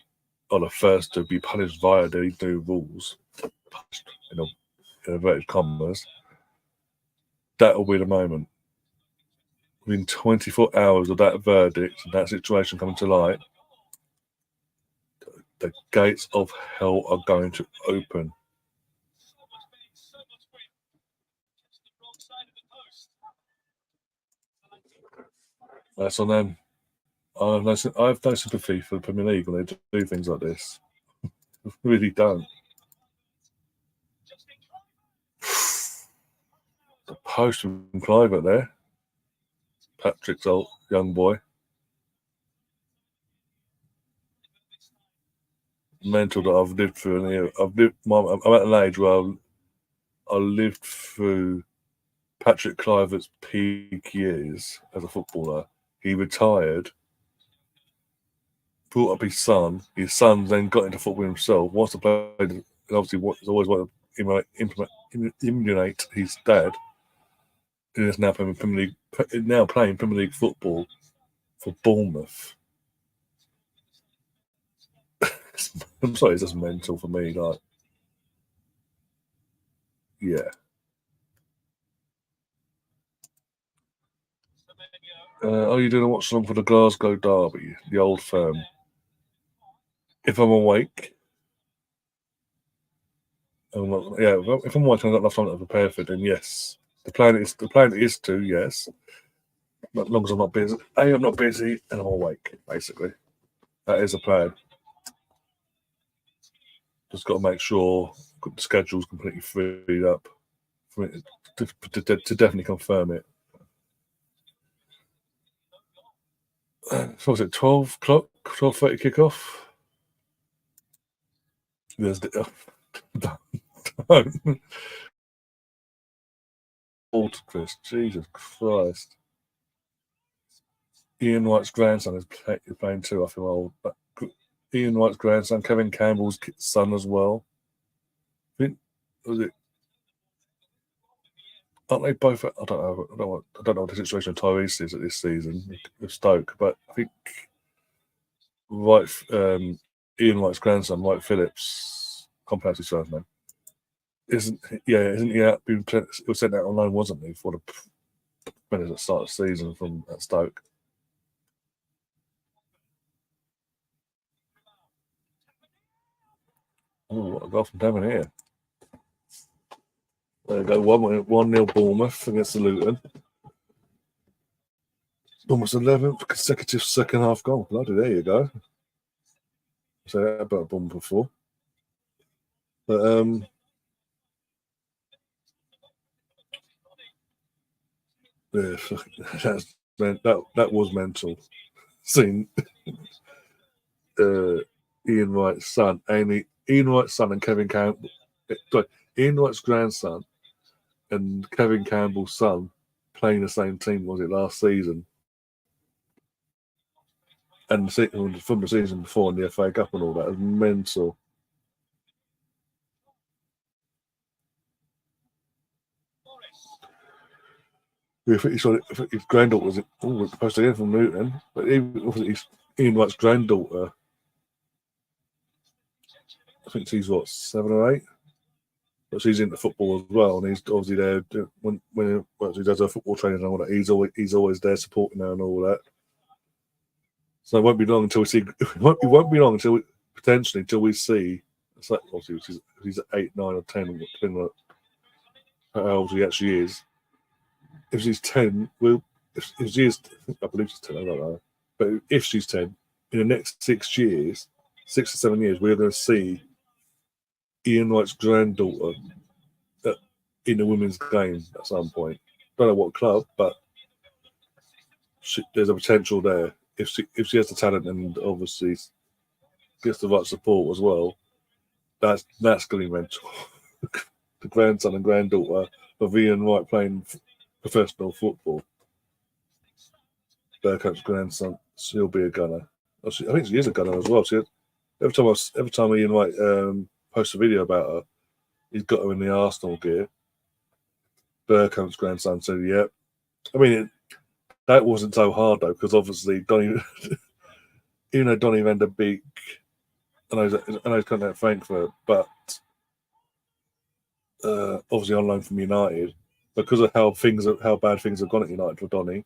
are the first to be punished via the new rules, in inverted commas. That will be the moment. Within 24 hours of that verdict and that situation coming to light, the gates of hell are going to open. That's on them. I have no sympathy for the Premier League when they do things like this. I really don't. The post from Clive there. Patrick's old young boy. Mental that I've lived through. I'm at an age where I lived through Patrick Clivert's peak years as a footballer. He retired, brought up his son. His son then got into football himself. Wants to play, and obviously, always wanted to emulate his dad. And is now playing Premier League football for Bournemouth. I'm sorry, it's just mental for me. Like, yeah. Are you doing a watch along for the Glasgow Derby, the Old Firm? If I'm awake, if I'm awake and I've got enough time to prepare for it, then yes. The plan is to, yes. But as long as I'm not busy. I'm not busy and I'm awake, basically. That is a plan. Just got to make sure the schedule's completely freed up for it to definitely confirm it. So was it 12 o'clock, 12:30 kickoff? There's Old Chris, Jesus Christ. Ian Wright's grandson is playing too. I feel old, but Ian Wright's grandson, Kevin Campbell's son as well. I think, was it? Aren't they both? I don't know. I don't know what the situation of Tyrese is at this season with Stoke, but I think Wright, Ian Wright's grandson, Wright Phillips, compounds his first name. Isn't he out? He was sent out on loan, wasn't he, for the minutes at the start of the season from at Stoke? Oh, what a goal from Devon here. There you go, 1-0 Bournemouth against the Luton. Almost 11th consecutive second half goal. Bloody, there you go. So that about Bournemouth before. But yeah, that was mental. Seeing Ian Wright's son, Ian Wright's son and Kevin Campbell, Ian Wright's grandson and Kevin Campbell's son playing the same team, was it, last season? And from the season before in the FA Cup and all that, it was mental. I think his granddaughter was supposed to hear from Newton, but Ian Wright's granddaughter. I think she's 7 or 8, but she's into football as well, and he's obviously there when he does her football training and all that. He's always there supporting her and all that. So it won't be long until we see. It won't be long until potentially until we see. It's like obviously he's 8, 9, or 10, depending on how old he actually is. If she's 10, if she is, I believe she's 10. I don't know, but if she's 10, in the next 6 years, 6 or 7 years, we're going to see Ian Wright's granddaughter in the women's game at some point. Don't know what club, but there's a potential there. If she has the talent and obviously gets the right support as well, that's going to be mental. The grandson and granddaughter of Ian Wright playing professional football. Bergkamp's grandson, she'll be a gunner. I think she is a gunner as well. Every time Ian Wright posts a video about her, he's got her in the Arsenal gear. Bergkamp's grandson said, "Yeah." I mean, that wasn't so hard though, because obviously Donny, even though Donny van der Beek, I know he's coming out of Frankfurt, but obviously on loan from United, because of how bad things have gone at United for Donny,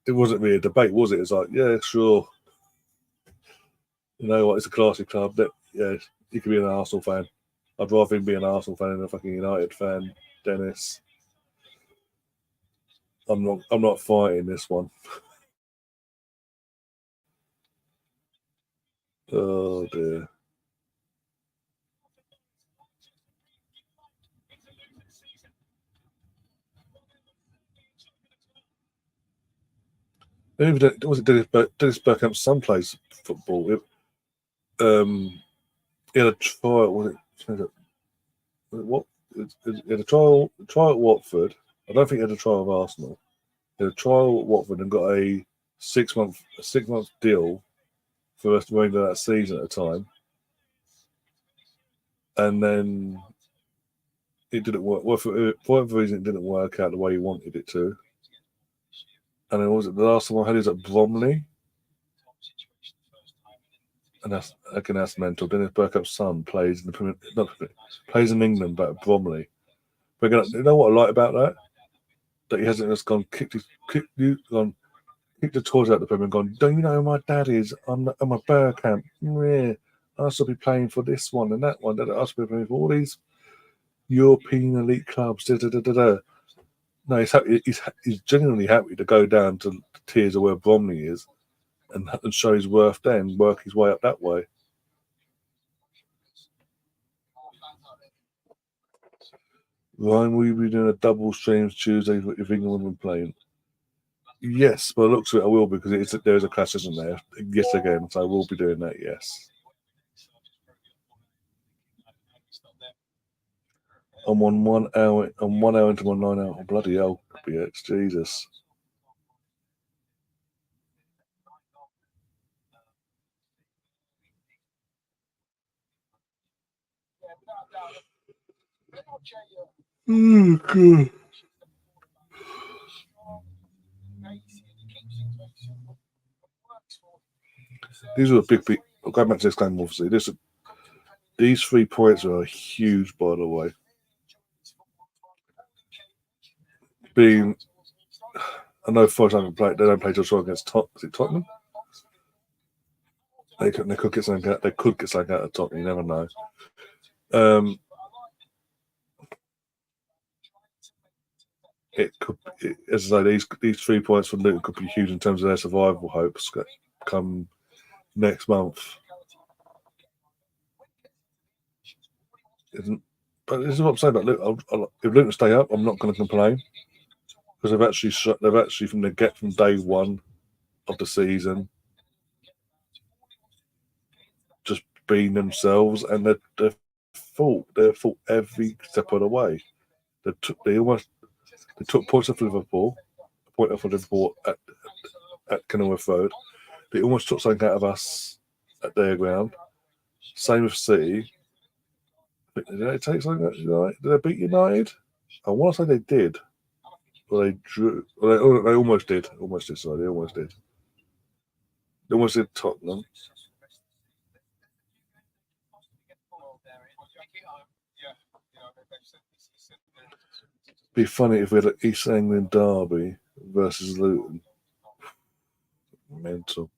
it wasn't really a debate, was it? It's like, yeah, sure. You know what? It's a classy club. That you could be an Arsenal fan. I'd rather him be an Arsenal fan than a fucking United fan, Dennis. I'm not fighting this one. Oh dear. Was it Dennis Bergkamp's son plays football? He had a trial. Was it what? He had a trial at Watford. I don't think he had a trial of Arsenal. He had a trial at Watford and got a 6-month deal for the rest of that season at a time. And then it didn't work. Well, for whatever reason, it didn't work out the way he wanted it to. And then was it the last one I had is at Bromley? And that's mental. Dennis Bergkamp's son plays in plays in England, but at Bromley. But you know what I like about that? That he hasn't just gone kicked the toys out the Premier and gone, don't you know who my dad is? I'm a Bergkamp. Yeah, I should be playing for this one and that one. I should be playing for all these European elite clubs. Da, da, da, da, da. No, he's happy. He's genuinely happy to go down to the tiers of where Bromley is and show his worth there and work his way up that way. Ryan, will you be doing a double stream Tuesday if England were playing? Yes, by the looks of it, I will because there is a clash, isn't there? Yes, again, so I will be doing that. Yes. I'm on 1 hour. I'm 1 hour into my 9 hour. Oh, bloody hell, BX, Jesus. Oh, God. These are a big. I'll go back to this game, obviously. These 3 points are huge, by the way. Being, I know Forest haven't played. They don't play till against Tottenham. They could get something out. They could get something out of Tottenham. You never know. It could, as I say, these 3 points from Luton could be huge in terms of their survival hopes come next month. But this is what I'm saying about Luton. If Luton stay up, I'm not going to complain because they've actually from day one of the season just been themselves, and they're fought every step of the way. They took points off Liverpool, a point off of Liverpool at Kenilworth Road. They almost took something out of us at their ground. Same with City. Did they take something out of United? Did they beat United? I want to say they did. Well, they drew. Well, they almost did. Almost did. Sorry, they almost did. They almost did Tottenham. Be funny if we had an East England derby versus Luton. Mental.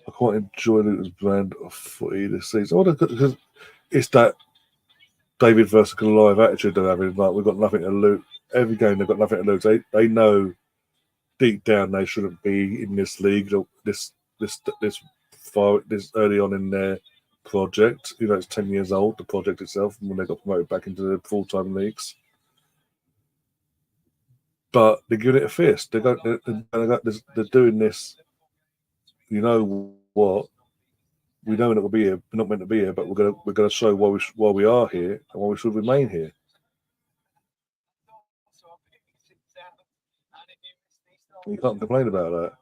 I quite enjoy Luton's brand of footy this season. Because it's that David versus Goliath attitude they're having. Like, we've got nothing to lose. Every game they've got nothing to lose. They know deep down they shouldn't be in this league. This early on in their project. You know, it's 10 years old, the project itself, when they got promoted back into the full-time leagues. But they're giving it a fist. They're doing this. You know what? We know we're not going to be here. We're not meant to be here, but we're gonna show why we are here and why we should remain here. You can't complain about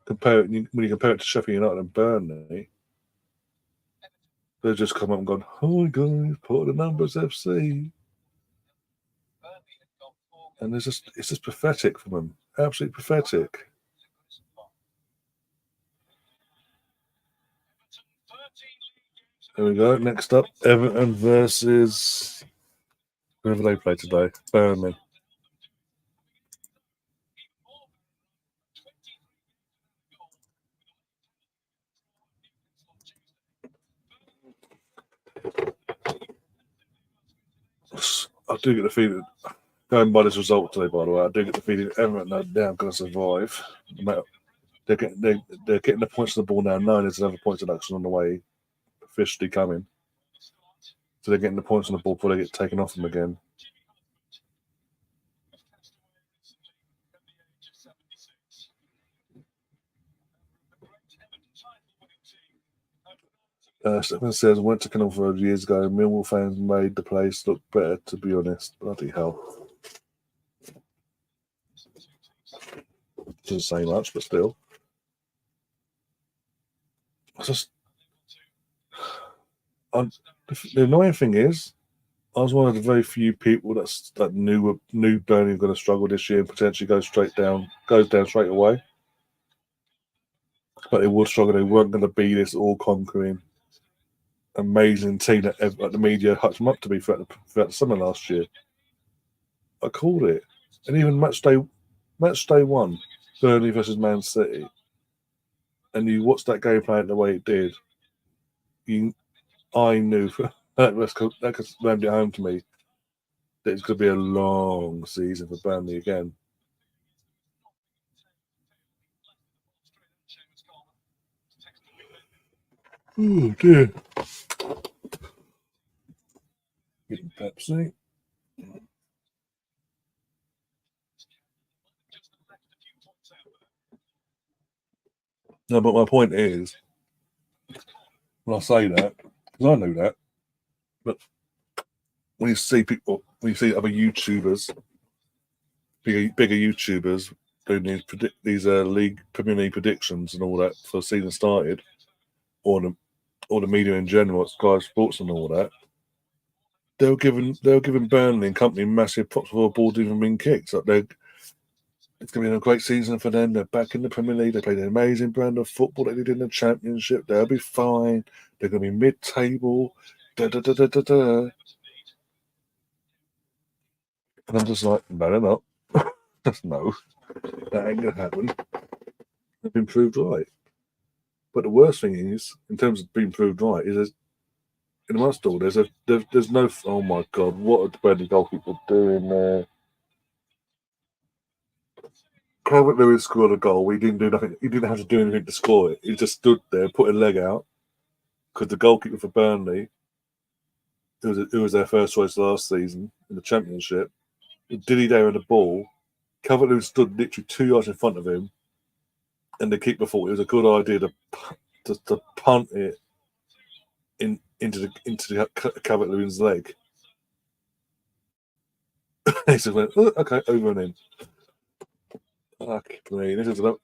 that. When you compare it to Sheffield United and Burnley, they've just come up and gone, "Hi guys, part of the numbers FC," and it's just pathetic from them. Absolutely pathetic. There we go. Next up, Everton versus whoever they play today, Burnley. I do get the feeling, going by this result today, by the way, I do get the feeling Everton are now going to survive. They're getting the points on the ball now, knowing there's another point deduction on the way, officially coming. So they're getting the points on the ball before they get taken off them again. Stephen says, went to Canal Road years ago. Millwall fans made the place look better, to be honest. Bloody hell. Doesn't say much, but still. The annoying thing is, I was one of the very few people that knew Burnley were going to struggle this year and potentially goes down straight away. But they would struggle. They weren't going to be this all-conquering, amazing team that the media hyped them up to be throughout the summer last year. I called it, and even match day one, Burnley versus Man City, and you watched that game playing the way it did. I knew that rammed it home to me that it's going to be a long season for Burnley again. Oh dear. Getting Pepsi. No, but my point is, when I say that, because I knew that, But when you see people, when you see other YouTubers, bigger YouTubers doing these league Premier League predictions and all that for the season started, or the media in general, Sky Sports and all that, they were giving Burnley and company massive props for a ball even being kicked. Like it's going to be a great season for them. They're back in the Premier League. They played an amazing brand of football they did in the Championship. They'll be fine. They're going to be mid-table. Da, da, da, da, da, da. And I'm just like, no, they're not. No, that ain't going to happen. They've been proved right. But the worst thing is, in terms of being proved right, is in amongst all, there's no. Oh my God, what are the Burnley goalkeeper doing there? Calvert Lewin scored a goal. He didn't do nothing. He didn't have to do anything to score it. He just stood there, put a leg out, because the goalkeeper for Burnley, who was their first choice last season in the Championship, did he there in the ball? Calvert Lewin stood literally 2 yards in front of him, and the keeper thought it was a good idea to punt it into Calvert Lewin's leg. He just went, oh, okay, over and in. Fuck me. This is as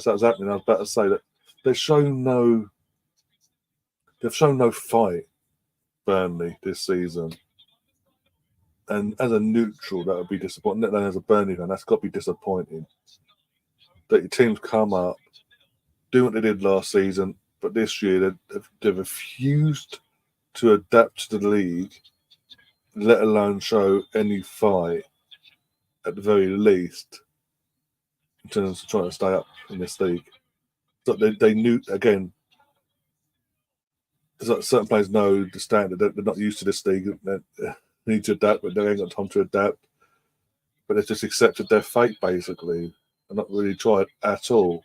I was happening, I was about to say that they've shown no fight, Burnley, this season. And as a neutral, that would be disappointing. Then as a Burnley fan, that's got to be disappointing. That your teams come up, do what they did last season, but this year they've refused to adapt to the league, let alone show any fight at the very least in terms of trying to stay up in this league. So they knew again. Like certain players know the standard. They're not used to this league. They need to adapt, but they ain't got time to adapt. But they've just accepted their fate basically, and not really tried at all.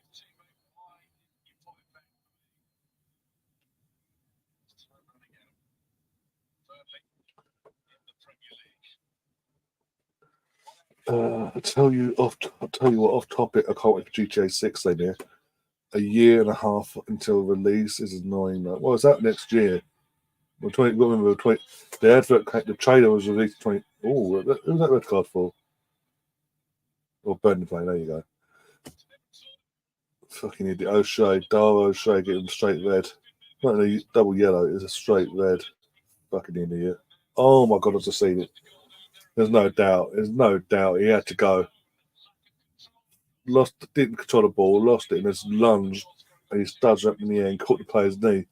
I'll tell you what. Off topic, I can't wait for GTA 6. Then here, a year and a half until release is annoying. Well, it's out next year. Well, remember 20. The trailer was released 20. Oh, who was that red card for? Or Burnley play. There you go. Fucking idiot. Dara O'Shea getting straight red. Not a double yellow. It's a straight red. Fucking idiot. Oh my God, I've just seen it. There's no doubt. There's no doubt. He had to go. Didn't control the ball, lost it, and just lunged, and he studs up in the air and caught the player's knee.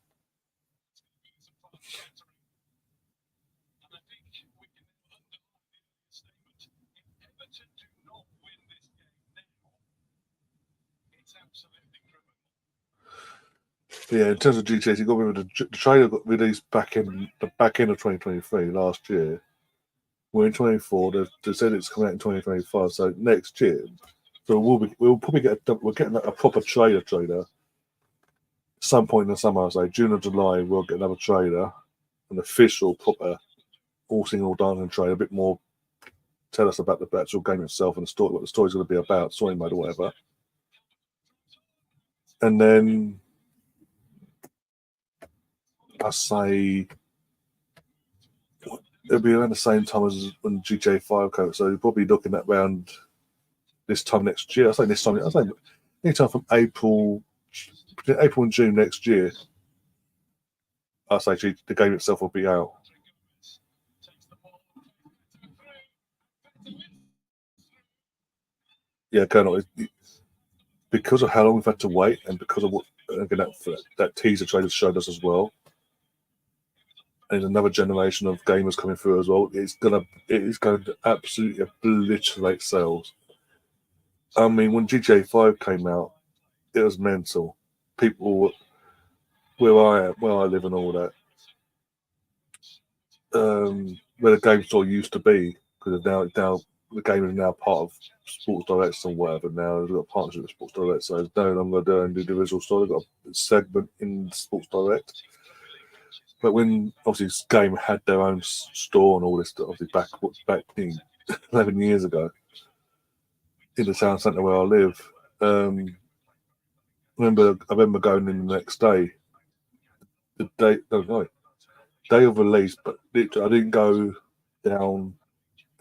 But yeah, in terms of GTS, you got to remember the trailer got released the back end of 2023 last year. We're in 24. They said it's coming out in 2025, so next year. So we'll probably we're getting a proper trailer. Some point in the summer, I say June or July, we'll get another trailer, an official proper all singing all dancing trailer, a bit more. Tell us about the actual game itself and the story, what the story's going to be about, story mode or whatever. And then I say it'll be around the same time as when GTA 5 comes. So you're probably looking at around this time next year. I say this time. I say anytime from between April and June next year. I say the game itself will be out. Yeah, Colonel. Because of how long we've had to wait, and because of what again that teaser trailer showed us as well, and another generation of gamers coming through as well, it is going to absolutely obliterate sales. I mean, when GTA 5 came out, it was mental. People where I live and all that, where the game store used to be, because now the game is now part of Sports Direct or whatever. Now they've got a partnership with Sports Direct, so it's no longer doing the individual store. They've got a segment in Sports Direct. But when obviously this game had their own store and all this, obviously back 11 years ago in the town centre where I live. I remember going in the next day. The day, no, day of release, but literally I didn't go down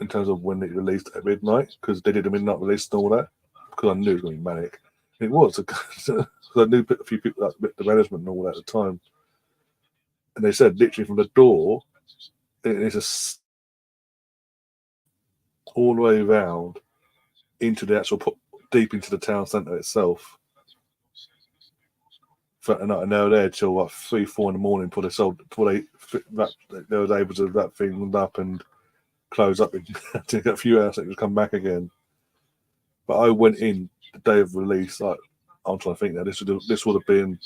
in terms of when it released at midnight because they did a midnight release and all that because I knew it was going to be manic. It was because I knew a few people that the management and all that at the time, and they said literally from the door, it's a all the way around into the actual deep into the town centre itself. And they were there till like 3-4 in the morning before they were able to wrap things up and close up and take a few hours to come back again. But I went in the day of release. Like I'm trying to think now. This would have been.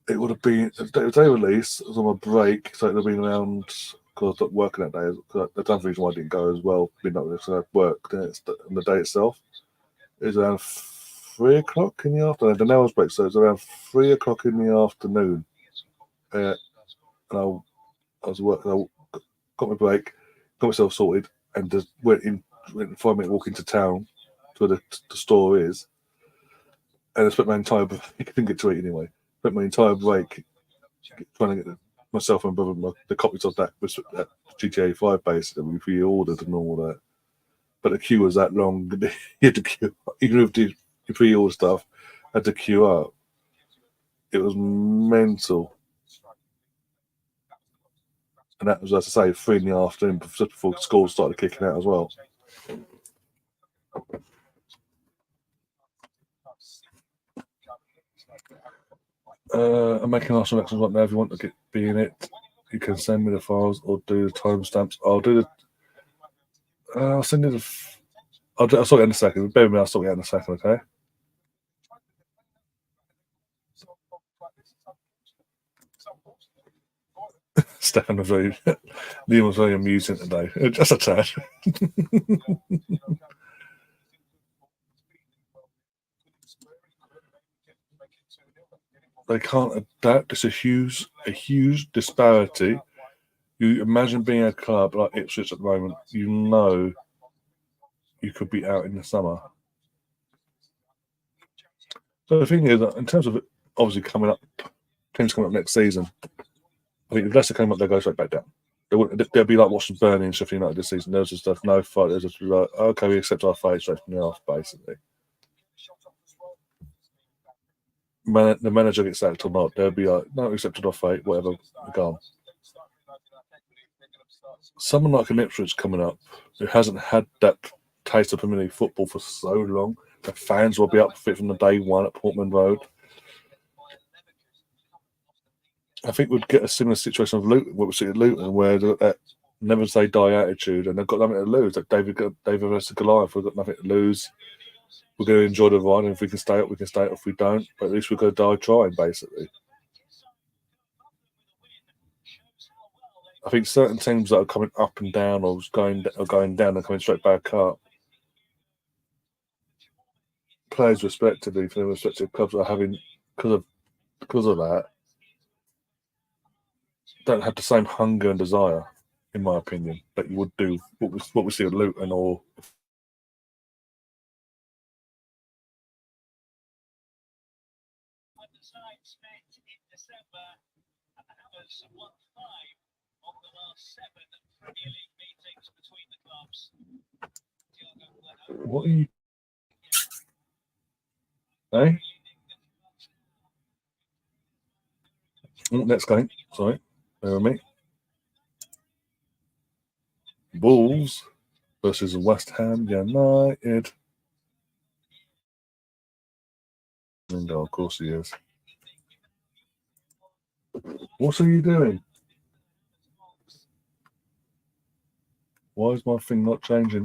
It would have been the day of release. It was on my break, so it would have been around because I was working that day. That's the reason why I didn't go as well. Midnight release, so I worked on the day itself. It was around 3 o'clock in the afternoon. The nails break, so it was around 3 o'clock in the afternoon. And I was working. I got my break, got myself sorted, and just went 5-minute walk into town to where the store is. And I spent my entire break. I didn't get to eat anyway. Spent my entire break trying to get myself and brother the copies of that GTA 5 basically we pre-ordered and all that. But the queue was that long. You had to queue up. Even if you pre-order stuff, had to queue up. It was mental. And that was, as I say, 3 in the afternoon, just before school started kicking out as well. I'm making Arsenal elections right now. If you want to be in it, you can send me the files or do the timestamps. I'll do the. I'll send you the. I'll sort it in a second. Bear with me. I'll sort it out in a second. Okay. Stefan was Liam was very amusing today. Just a tad. They can't adapt. It's a huge disparity. You imagine being a club like Ipswich at the moment. You know, you could be out in the summer. So the thing is, in terms of obviously teams coming up next season, I think if Leicester came up, they'll go straight back down. They'll be like watching Burnley and Sheffield United this season. There's just no fight. There's just like, okay, we accept our fate straight from the off, basically. The manager gets sacked or not, they'll be like, no, we accepted our fate, whatever, we're gone. Someone like an Ipswich coming up who hasn't had that taste of Premier League football for so long, the fans will be up for it from the day one at Portman Road. I think we'd get a similar situation of Luton, what we see at Luton, where that never say die attitude, and they've got nothing to lose. Like David versus Goliath, we've got nothing to lose. We're going to enjoy the ride, and if we can stay up, we can stay up. If we don't, but at least we're going to die trying, basically. I think certain teams that are coming up and down or going down and coming straight back up, players respectively for their respective clubs are having because of that don't have the same hunger and desire, in my opinion, that you would do what we see at Luton or. What are you? Hey? Next game. Sorry. Bear with me. Wolves versus West Ham United. No, of course he is. What are you doing? Why is my thing not changing?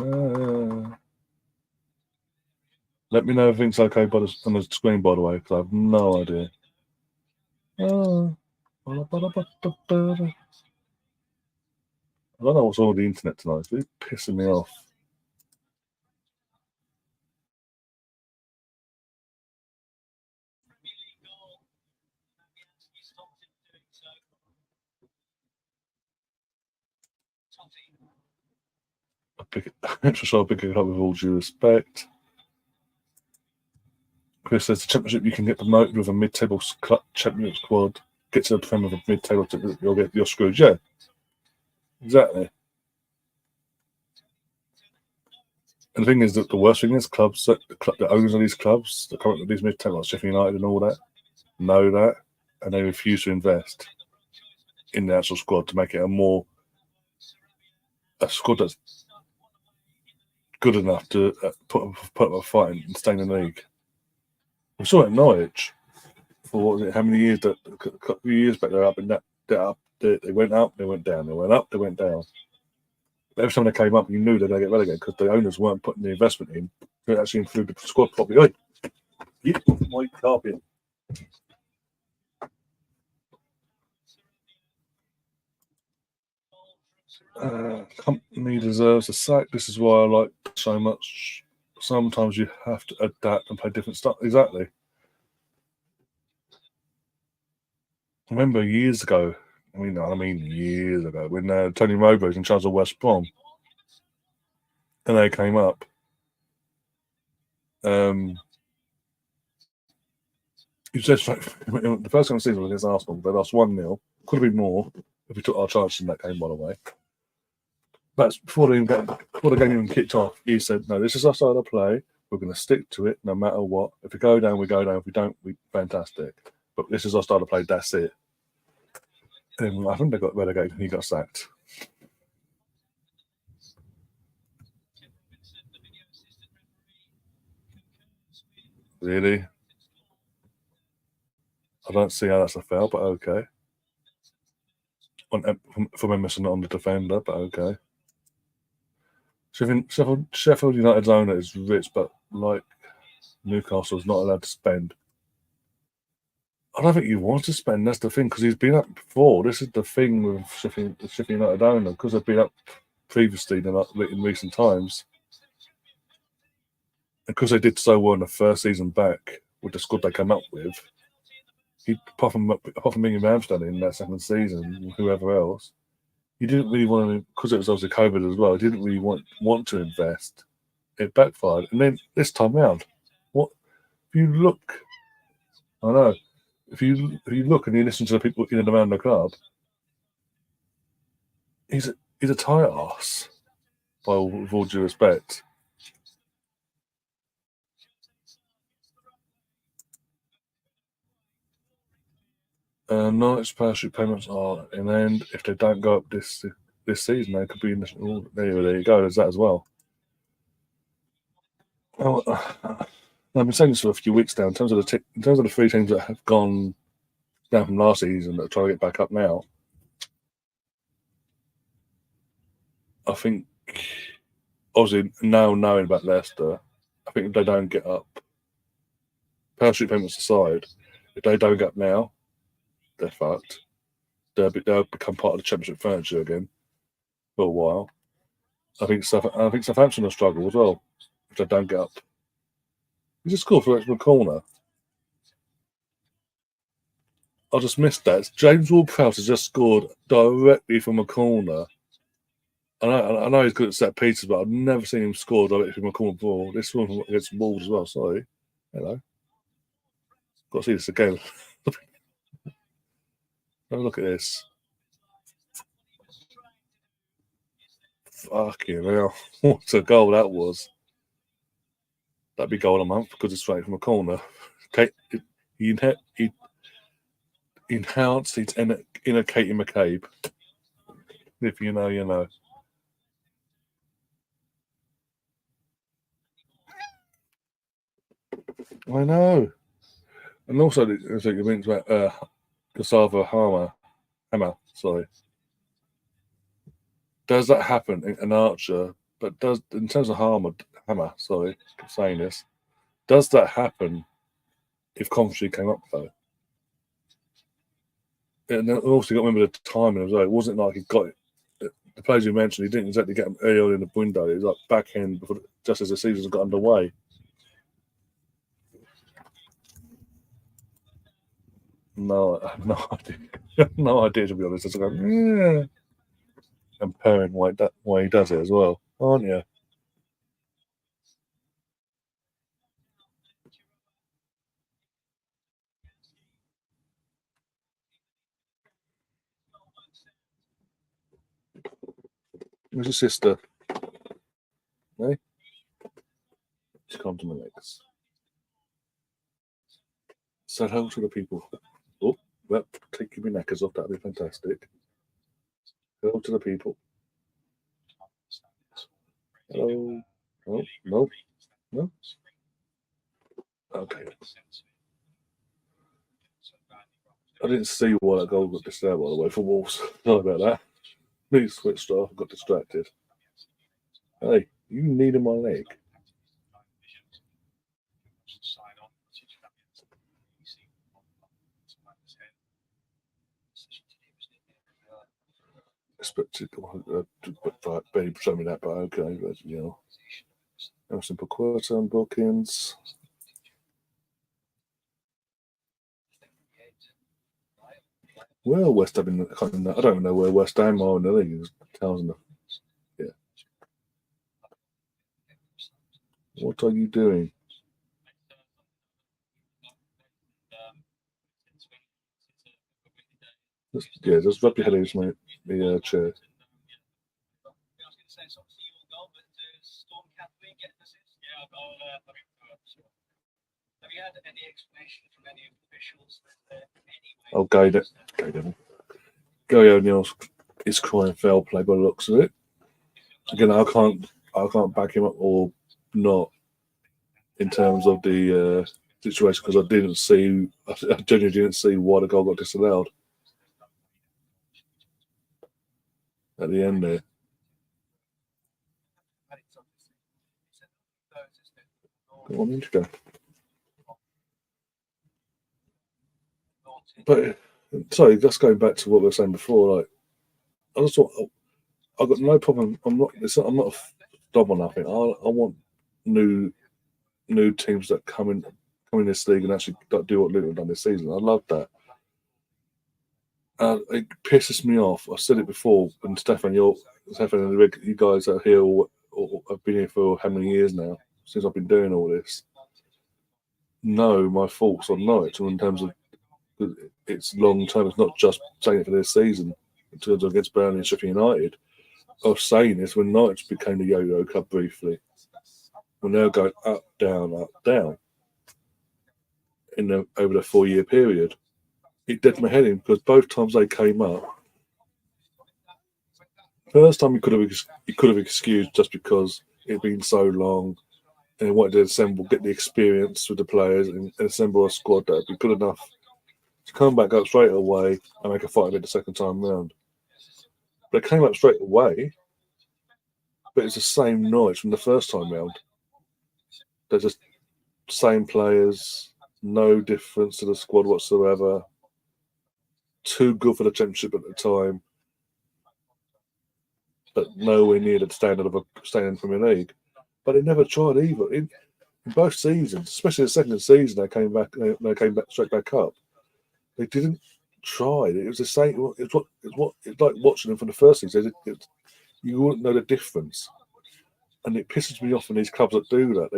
Let me know if everything's okay on the screen, by the way, because I have no idea. I don't know what's wrong with the internet tonight. It's really pissing me off. I'll pick it up with all due respect. Chris says the championship you can get promoted with a mid-table championship squad. get to the front of the mid-table, you're screwed. Yeah, exactly. And the thing is that the worst thing is the owners of these clubs, the current these mid-table, like Sheffield United and all that, know that, and they refuse to invest in the actual squad to make it a squad that's good enough to put up a fight and stay in the league. We saw it at Norwich for how many years? A couple of years back, they're up and they went up, they went down, they went up, they went down. But every time they came up, you knew that they get relegated because the owners weren't putting the investment in to actually improve the squad properly. Get off my carpet. Company deserves a sack. This is why I like so much. Sometimes you have to adapt and play different stuff. Exactly. I remember years ago. I mean years ago when Tony Robo was in charge of West Brom, and they came up. You just the first game of the season was against Arsenal. They lost 1-0. Could have been more if we took our chances in that game, by the way. But before the game even kicked off, he said, "No, this is our style of play. We're going to stick to it no matter what. If we go down, we go down. If we don't, we fantastic. But this is our style of play. That's it." And I think they got relegated and he got sacked. Really? I don't see how that's a foul, but okay. From Emerson on the defender, but okay. Sheffield United's owner is rich, but like Newcastle's not allowed to spend. I don't think he wants to spend. That's the thing, because he's been up before. This is the thing with the Sheffield United owner, because they've been up previously in recent times. Because they did so well in the first season back with the squad they came up with, apart from being in Amsterdam in that second season, and whoever else, he didn't really want to, because it was obviously COVID as well. He didn't really want to invest. It backfired, and then this time round, what if you look? I know if you look and you listen to the people in and around the club, he's a tight ass. With all due respect. Knight's parachute payments are in end. If they don't go up this season, they could be in the. Oh, there you go. There's that as well. Oh, I've been saying this for a few weeks now. In terms of the three teams that have gone down from last season that are trying to get back up now, I think obviously now knowing about Leicester, I think if they don't get up, parachute payments aside, if they don't get up now, they're fucked. They'll become part of the championship furniture again for a while. I think Southampton will struggle as well if they don't get up. He just scored from a corner. I just missed that. James Ward-Prowse has just scored directly from a corner. I know he's good at set pieces, but I've never seen him score directly from a corner before. This one against Wolves as well. Sorry. Hello. Got to see this again. Have a look at this. Fucking hell. What a goal that was. That'd be goal a month because it's straight from a corner. Okay, he enhanced his inner Katie McCabe. If you know, you know. I know. And also, I think you mentioned about Gustavo Hammer, sorry. Does that happen in an Archer? But does in terms of Hammer, sorry, I'm saying this. Does that happen if Coventry came up though? And also, you got to remember the timing as well. It wasn't like he got it. The players you mentioned, he didn't exactly get them early in the window. It was like back end before, just as the season got underway. No, I have no idea. No idea, to be honest. It's like, yeah. Comparing why he does it as well, aren't you? Where's your sister? Hey? She comes to my legs. Say hello to the people. Oh, well, take your knackers off. That'd be fantastic. Hello to the people. Hello. Oh, no. No? Okay. I didn't see why that goal got disturbed, by the way, for Wolves. Sorry about that. Me switched off, got distracted. Hey, you needed my leg. Expected to barely show me that, but okay. But, you know, Emerson Paqueta and bookings. Well, West Ham in the, I don't even know where West Ham are in the league. It's thousands. Yeah. What are you doing? Just rub your head against the chair. Oh, Gay O'Neill is crying foul play by the looks of it. Again, I can't back him up or not in terms of the situation because I genuinely didn't see why the goal got disallowed at the end there. Go on, you go. But sorry, just going back to what we were saying before, like I just want, I've got no problem. I'm not a dog on nothing. I want new teams that come in this league and actually do what Luton have done this season. I love that. It pisses me off. I've said it before, and Stefan, you guys are here or have been here for how many years now since I've been doing all this. Know my faults on Norwich in terms of it's long term. It's not just saying it for this season. In terms of against Burnley and Sheffield United, I was saying this when Norwich became the Yo-Yo Club briefly. We're now going up, down, over the 4-year period. It did my head in because both times they came up, first time he could have excused just because it'd been so long and he wanted to get the experience with the players and assemble a squad that would be good enough to come back up straight away and make a fight of it the second time round. But it came up straight away, but it's the same Norwich from the first time round. They're just same players, no difference to the squad whatsoever. Too good for the Championship at the time, but nowhere near the standard of staying in the Premier League. But they never tried either. In both seasons, especially the second season, they came back straight back up. They didn't try. It was the same. It's like watching them from the first season. You wouldn't know the difference, and it pisses me off when these clubs that do that.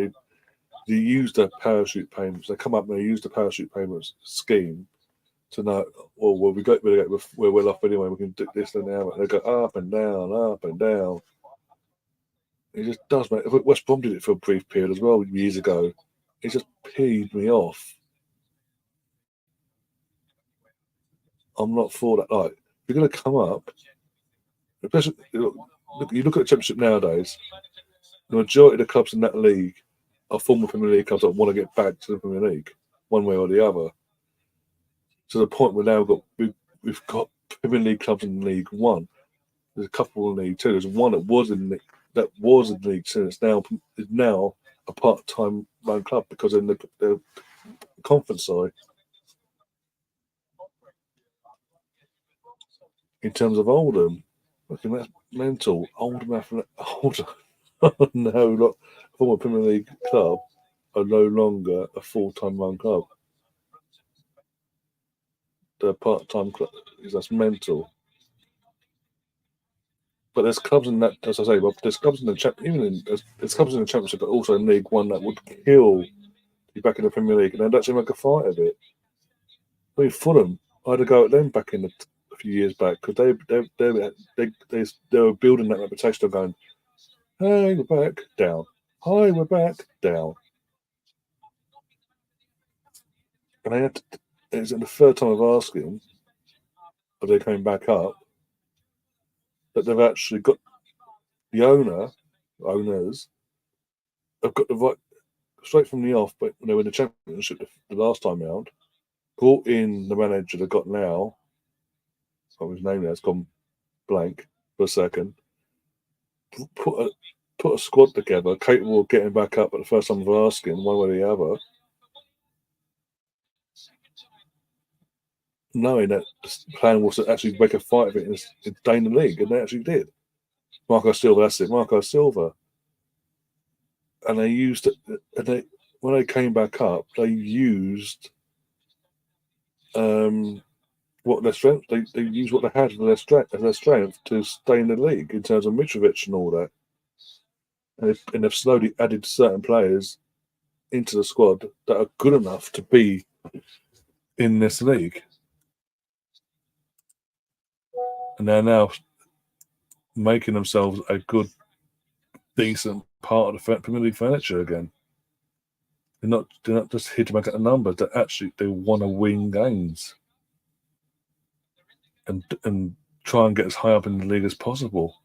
They use the parachute payments. They come up and they use the parachute payments scheme to know. Well, we're well off anyway. We can do this and now. They go up and down, up and down. It just does, mate. West Brom did it for a brief period as well years ago. It just peed me off. I'm not for that. Like, if you're going to come up, especially you look at the Championship nowadays. The majority of the clubs in that league are former Premier League clubs that want to get back to the Premier League, one way or the other. To the point where now we've got Premier League clubs in League One. There's a couple in League Two. There's one that was in League Two. It's now a part-time run club because in the conference side. In terms of Oldham, looking that's mental. Oldham. No, not former Premier League club are no longer a full-time run club. They're part-time club. That's mental. But there's clubs in that, as I say, there's clubs in the there's clubs in the Championship, but also in League One that would kill you back in the Premier League, and they'd actually make a fight of it. I mean, Fulham, I had to go at them back in the few years back because they were building that reputation of going, hey, we're back, down. Hi, we're back, down. And it was the third time of asking, but they came back up, that they've actually got the owners have got the right, straight from the off, but when they were in the championship the last time round, brought in the manager they've got now. What his name now? It's gone blank for a second. Put a squad together capable of getting back up at the first time of asking, one way or the other, knowing that the plan was to actually make a fight of it and stay in the league, and they actually did. Marco Silva, that's it, Marco Silva. And they used it, and when they came back up, they used what their strength. They used what they had as their strength to stay in the league in terms of Mitrovic and all that. And they've slowly added certain players into the squad that are good enough to be in this league. And they're now making themselves a good, decent part of the Premier League furniture again. They're not just here to make up the numbers. They want to win games and try and get as high up in the league as possible.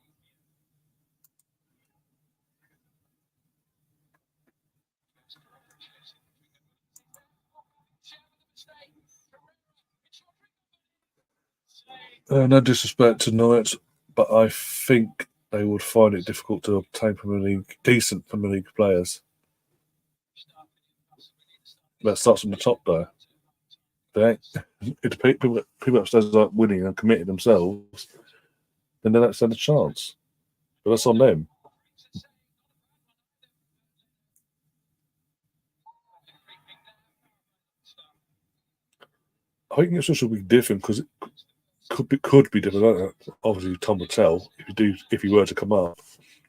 No disrespect to Norwich, but I think they would find it difficult to obtain decent Premier League players. That starts from the top, though. If people upstairs aren't winning and committing themselves, then they don't stand a chance. But that's on them. I think this will be different because it could be different. Obviously, Tom will tell if he were to come up.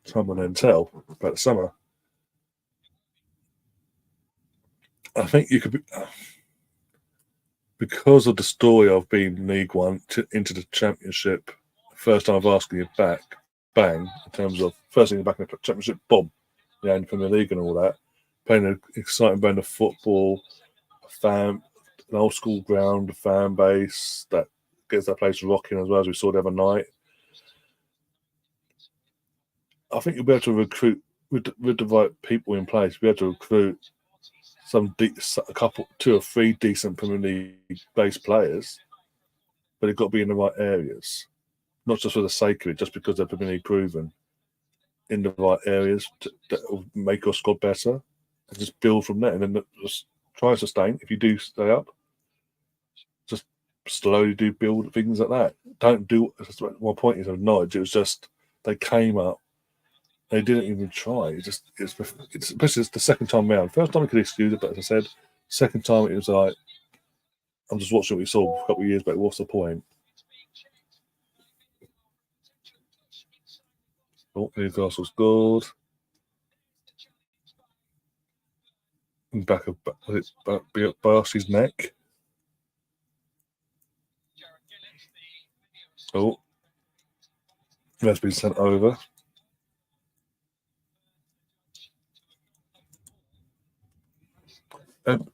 Tom will then tell about the summer. I think you could be because of the story of being League One into the Championship. First time of asking you back, bang! In terms of first thing you're back in the Championship, boom, yeah, in Premier League and all that. Playing an exciting brand of football, an old school ground, a fan base that gets that place rocking as well as we saw the other night. I think you'll be able to recruit with the right people in place. Be able to recruit a couple, 2 or 3 decent Premier League based players, but they've got to be in the right areas, not just for the sake of it, just because they're Premier League proven in the right areas that will make your squad better, and just build from there, and then just try and sustain. If you do stay up, just slowly do build things like that. Don't do. My point is of Norwich. It was just they came up. They didn't even try. It's especially the second time round. First time we could excuse it, but as I said, second time it was like, I'm just watching what we saw a couple of years back. What's the point? Oh, Newcastle's scored. Back of Barcy's neck. Oh, that's been sent over.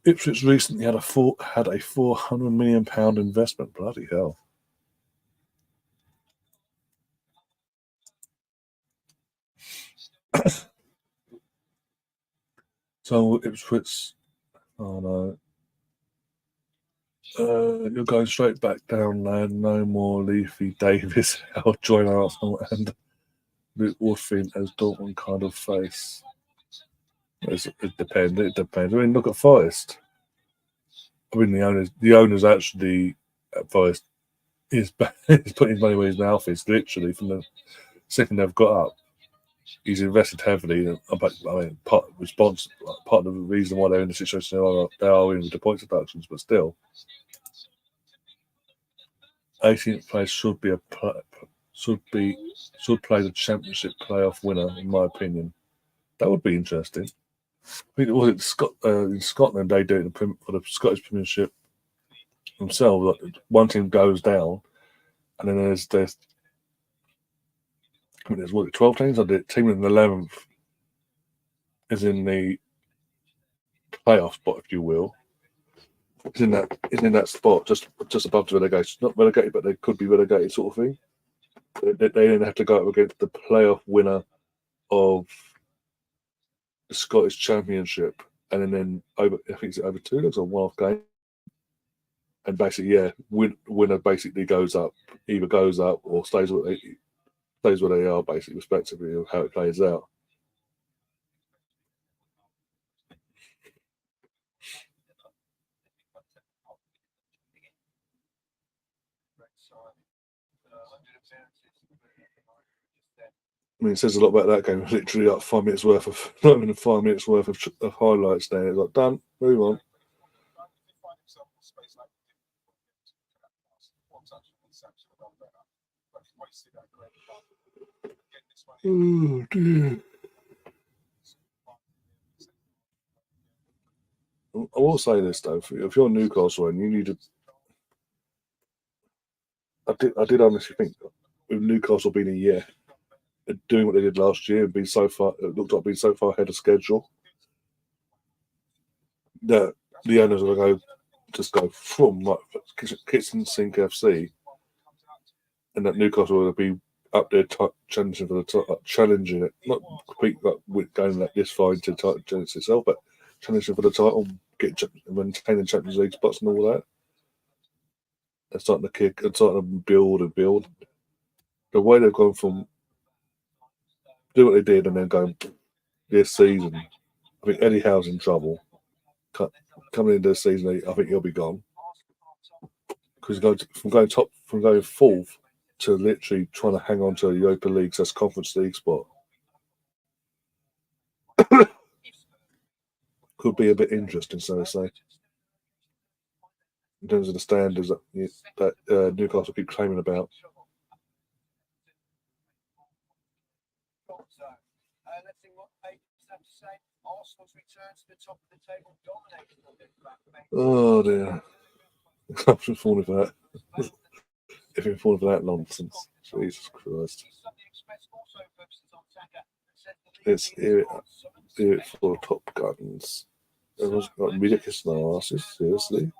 Ipswich recently had a £400 million investment. Bloody hell! So Ipswich, oh no, you're going straight back down, lad. No more Leafy Davis. I'll join Arsenal and Luke Woodfin as Dortmund kind of face. It depends. It depends. I mean, look at Forest. I mean, the owners actually at Forest is putting his money where his mouth is. Literally, from the second they've got up, he's invested heavily. I mean, part of the reason why they're in the situation they are in with the points deductions, but still, 18th place should play the championship playoff winner, in my opinion. That would be interesting. I think in Scotland they do it for the Scottish Premiership themselves. Like one team goes down, And then there's what, 12 teams? I did team in the 11th is in the playoff spot, if you will. Is in that spot just above the relegation. Not relegated, but they could be relegated, sort of thing. They then have to go up against the playoff winner of the Scottish Championship, and then over, I think it's over 2 legs or one off game. And basically, yeah, winner basically goes up, either goes up or stays where they are, basically, respectively of how it plays out. I mean, it says a lot about that game. Literally, like 5 minutes worth of, not even 5 minutes worth of highlights there. It's like, done, move on. Oh, dear. I will say this, though. If you're Newcastle and you need to. I did honestly think, with Newcastle being a year, doing what they did last year and being so far, it looked like being so far ahead of schedule, that the owners will go from like kitchen sink FC, and that Newcastle will be up there challenging for the challenging it, not quick like with going like this far into the title itself, but challenging for the title, maintaining Champions League spots and all that. They're starting to kick and starting to build and build. The way they've gone from do what they did and then going this season, I think Eddie Howe's in trouble. Coming into the season, I think he'll be gone because from going fourth to literally trying to hang on to a Europa League, so Conference League spot, could be a bit interesting, so to say, in terms of the standards that Newcastle keep claiming about. Oh dear. I've been falling for that. If you're falling for that nonsense, Jesus Christ. It's here for Top Guns. It was got ridiculous analysis, seriously.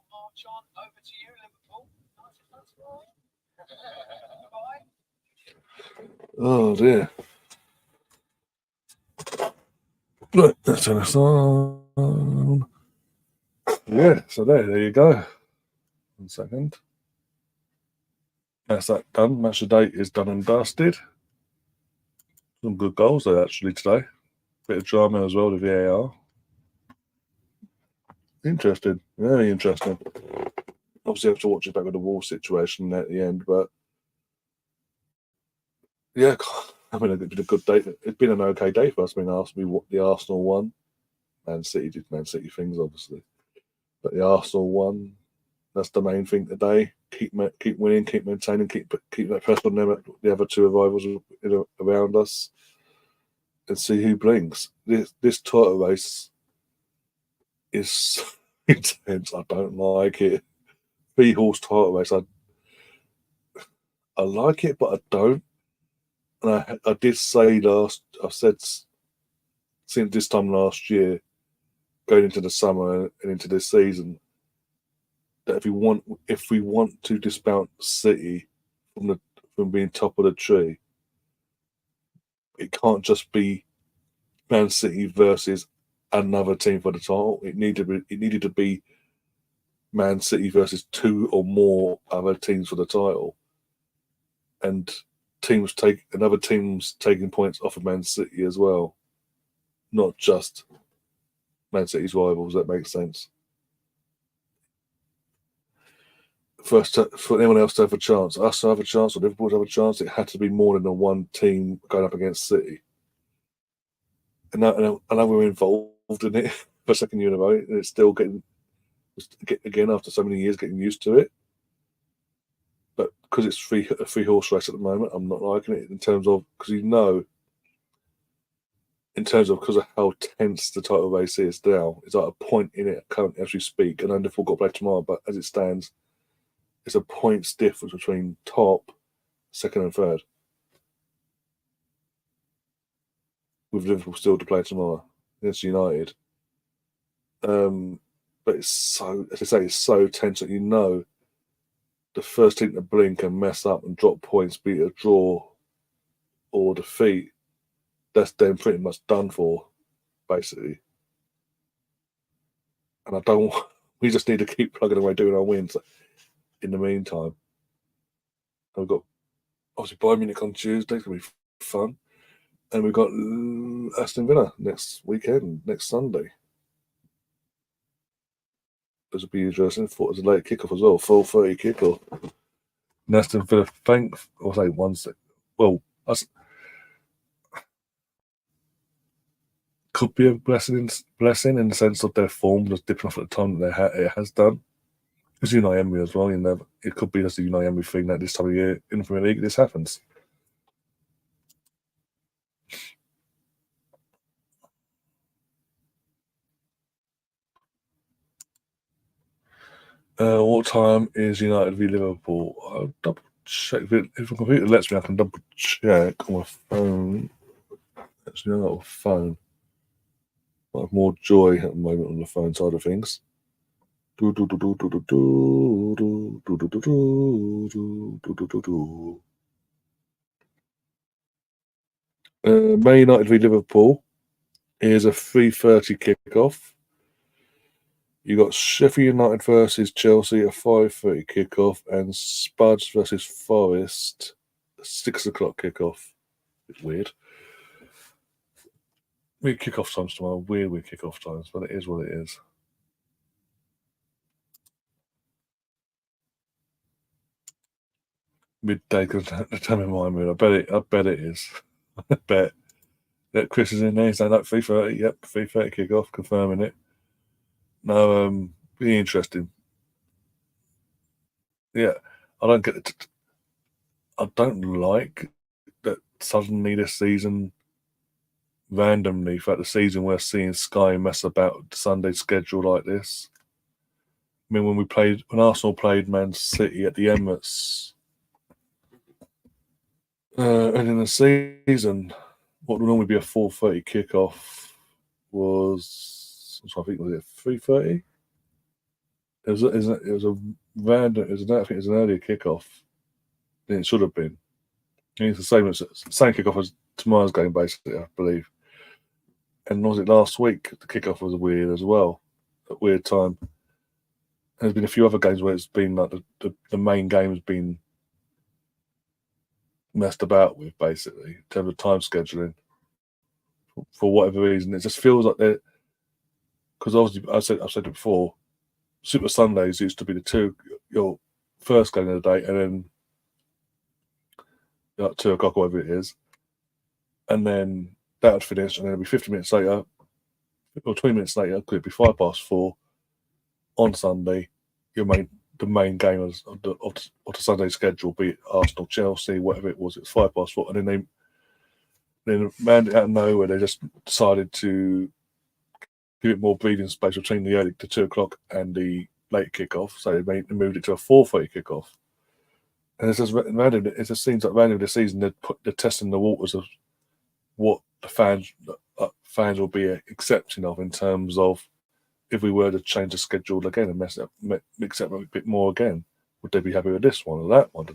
Oh dear. Right, let's turn this on. Yeah, so there you go. 1 second. That's that done. Match of the day is done and dusted. Some good goals there actually today. Bit of drama as well, the VAR. Interesting. Very interesting. Obviously, I have to watch it back with the Wall situation at the end, but yeah, I mean, it's been a good day. It's been an okay day for us. I mean, what the Arsenal won. Man City did Man City things, obviously, but the Arsenal won. That's the main thing today. Keep winning, keep maintaining, keep that pressure on them, the other two rivals around us, and see who blinks. This title race is so intense. I don't like it. 3-horse title race. I like it, but I don't. And I did say I've said since this time last year, going into the summer and into this season, that if we want to dismount City from being top of the tree, it can't just be Man City versus another team for the title. It needed to be Man City versus 2 or more other teams for the title, and other teams taking points off of Man City as well, not just Man City's rivals. That makes sense. For anyone else to have a chance, us to have a chance, or Liverpool to have a chance, it had to be more than the one team going up against City. And I know we're involved in it for a second year in a row, and it's still again after so many years getting used to it. But because it's a 3-horse race at the moment, I'm not liking it in terms of because because of how tense the title race is now. It's like a point in it currently as we speak, and I know Liverpool got to play tomorrow, but as it stands, it's a points difference between top second and third, with Liverpool still to play tomorrow against United. But it's so, as I say, it's so tense that the first team to blink and mess up and drop points, be it a draw or defeat, that's then pretty much done for, basically. And I don't. We just need to keep plugging away doing our wins. In the meantime, we've got obviously Bayern Munich on Tuesday. It's gonna be fun, and we've got Aston Villa next weekend, next Sunday. This will be interesting. Thought it was a late kickoff as well, 4:30 kickoff. And Aston Villa, I'll say one sec. Well, that's could be a blessing in the sense of their form just dipping off at the time that it has done. It's Unai Emery as well. It could be just a Unai Emery thing that this time of year in the Premier League this happens. What time is United v Liverpool? I'll double check. If the computer lets me, I can double check on my phone. Actually, not a phone. I have more joy at the moment on the phone side of things. Man United v Liverpool is a 3:30 kickoff. You got Sheffield United versus Chelsea, a 5:30 kickoff, and Spuds versus Forest, a 6 o'clock kickoff. It's weird. Weird kickoff times tomorrow. Weird kickoff times, but it is what it is. Midday because determine my mood. I bet it is. I bet. Yeah, Chris is in there. He's saying like 3:30. Yep, 3:30 kickoff, confirming it. No, be interesting. Yeah, I don't get it. I don't like that suddenly this season, randomly throughout the season, we're seeing Sky mess about the Sunday schedule like this. I mean, when Arsenal played Man City at the Emirates, and in the season, what would normally be a 4:30 kickoff was, I think, was it 3:30? It was a random. I think it was an earlier kickoff than it should have been. And it's the same kickoff as tomorrow's game, basically, I believe. And was it last week? The kickoff was weird as well, at weird time. And there's been a few other games where it's been like the main game has been messed about with, basically, in terms of time scheduling. For whatever reason, it just feels like they're, because obviously I've said it before. Super Sundays used to be your first game of the day, and then like 2 o'clock, whatever it is, and then that would finish, and then it'd be 50 minutes later, or 20 minutes later, could it be 4:05 on Sunday? The main game of the Sunday schedule, be it Arsenal, Chelsea, whatever it was, it's 4:05, and then man, out of nowhere, they just decided to give it more breathing space between the 2 o'clock and the late kickoff, so they moved it to a 4:30 kickoff. And it's just random. It just seems like random this season they're testing the waters of what the fans will be accepting of in terms of if we were to change the schedule again and mix it up a bit more again, would they be happy with this one or that one?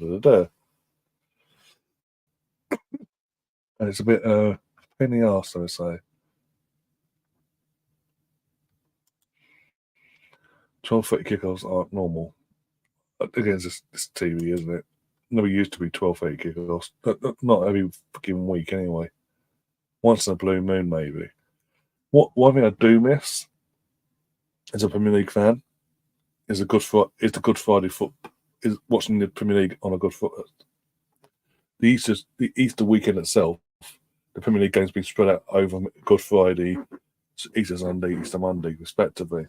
And it's a bit pain in the arse, I say. 12:30 kickoffs aren't normal. Again, it's TV, isn't it? Never used to be 12:30 kickoffs. Not every fucking week, anyway. Once in a blue moon, maybe. One thing I do miss as a Premier League fan is the Good Friday is watching the Premier League on a Good Friday. The Easter weekend itself, the Premier League games being spread out over Good Friday, Easter Sunday, Easter Monday, respectively.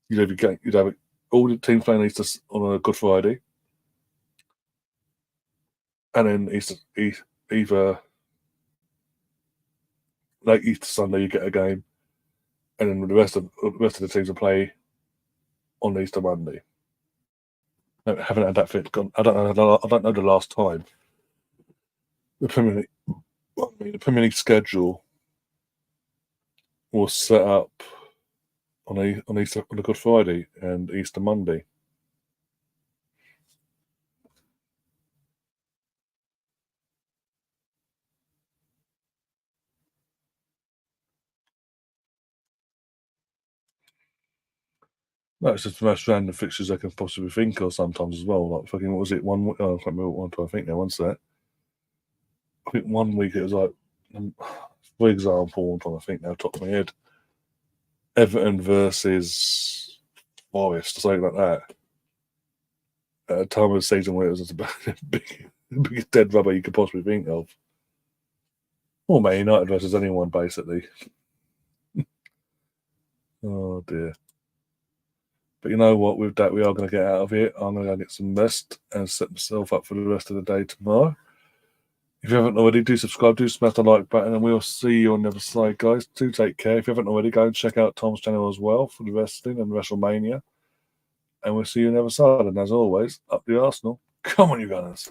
You'd have all the teams playing Easter on a Good Friday, and then either late Easter Sunday you get a game, and then the rest of the teams will play on Easter Monday. No, haven't had that fit. I don't know. I don't know the last time the Premier League schedule was set up on a Good Friday and Easter Monday. No, it's just the most random fixtures I can possibly think of sometimes as well. Like fucking, what was it? I can't remember what one I think now. One set. I think one week it was like, for example, I'm trying to think now, top of my head, Everton versus Forest or something like that. At a time of the season where it was the biggest dead rubber you could possibly think of. Or Man United versus anyone, basically. Oh dear. But you know what? With that, we are going to get out of here. I'm going to go get some rest and set myself up for the rest of the day tomorrow. If you haven't already, do subscribe, do smash the like button, and we'll see you on the other side, guys. Do take care. If you haven't already, go and check out Tom's channel as well for the wrestling and WrestleMania. And we'll see you on the other side. And as always, up the Arsenal. Come on, you Gunners.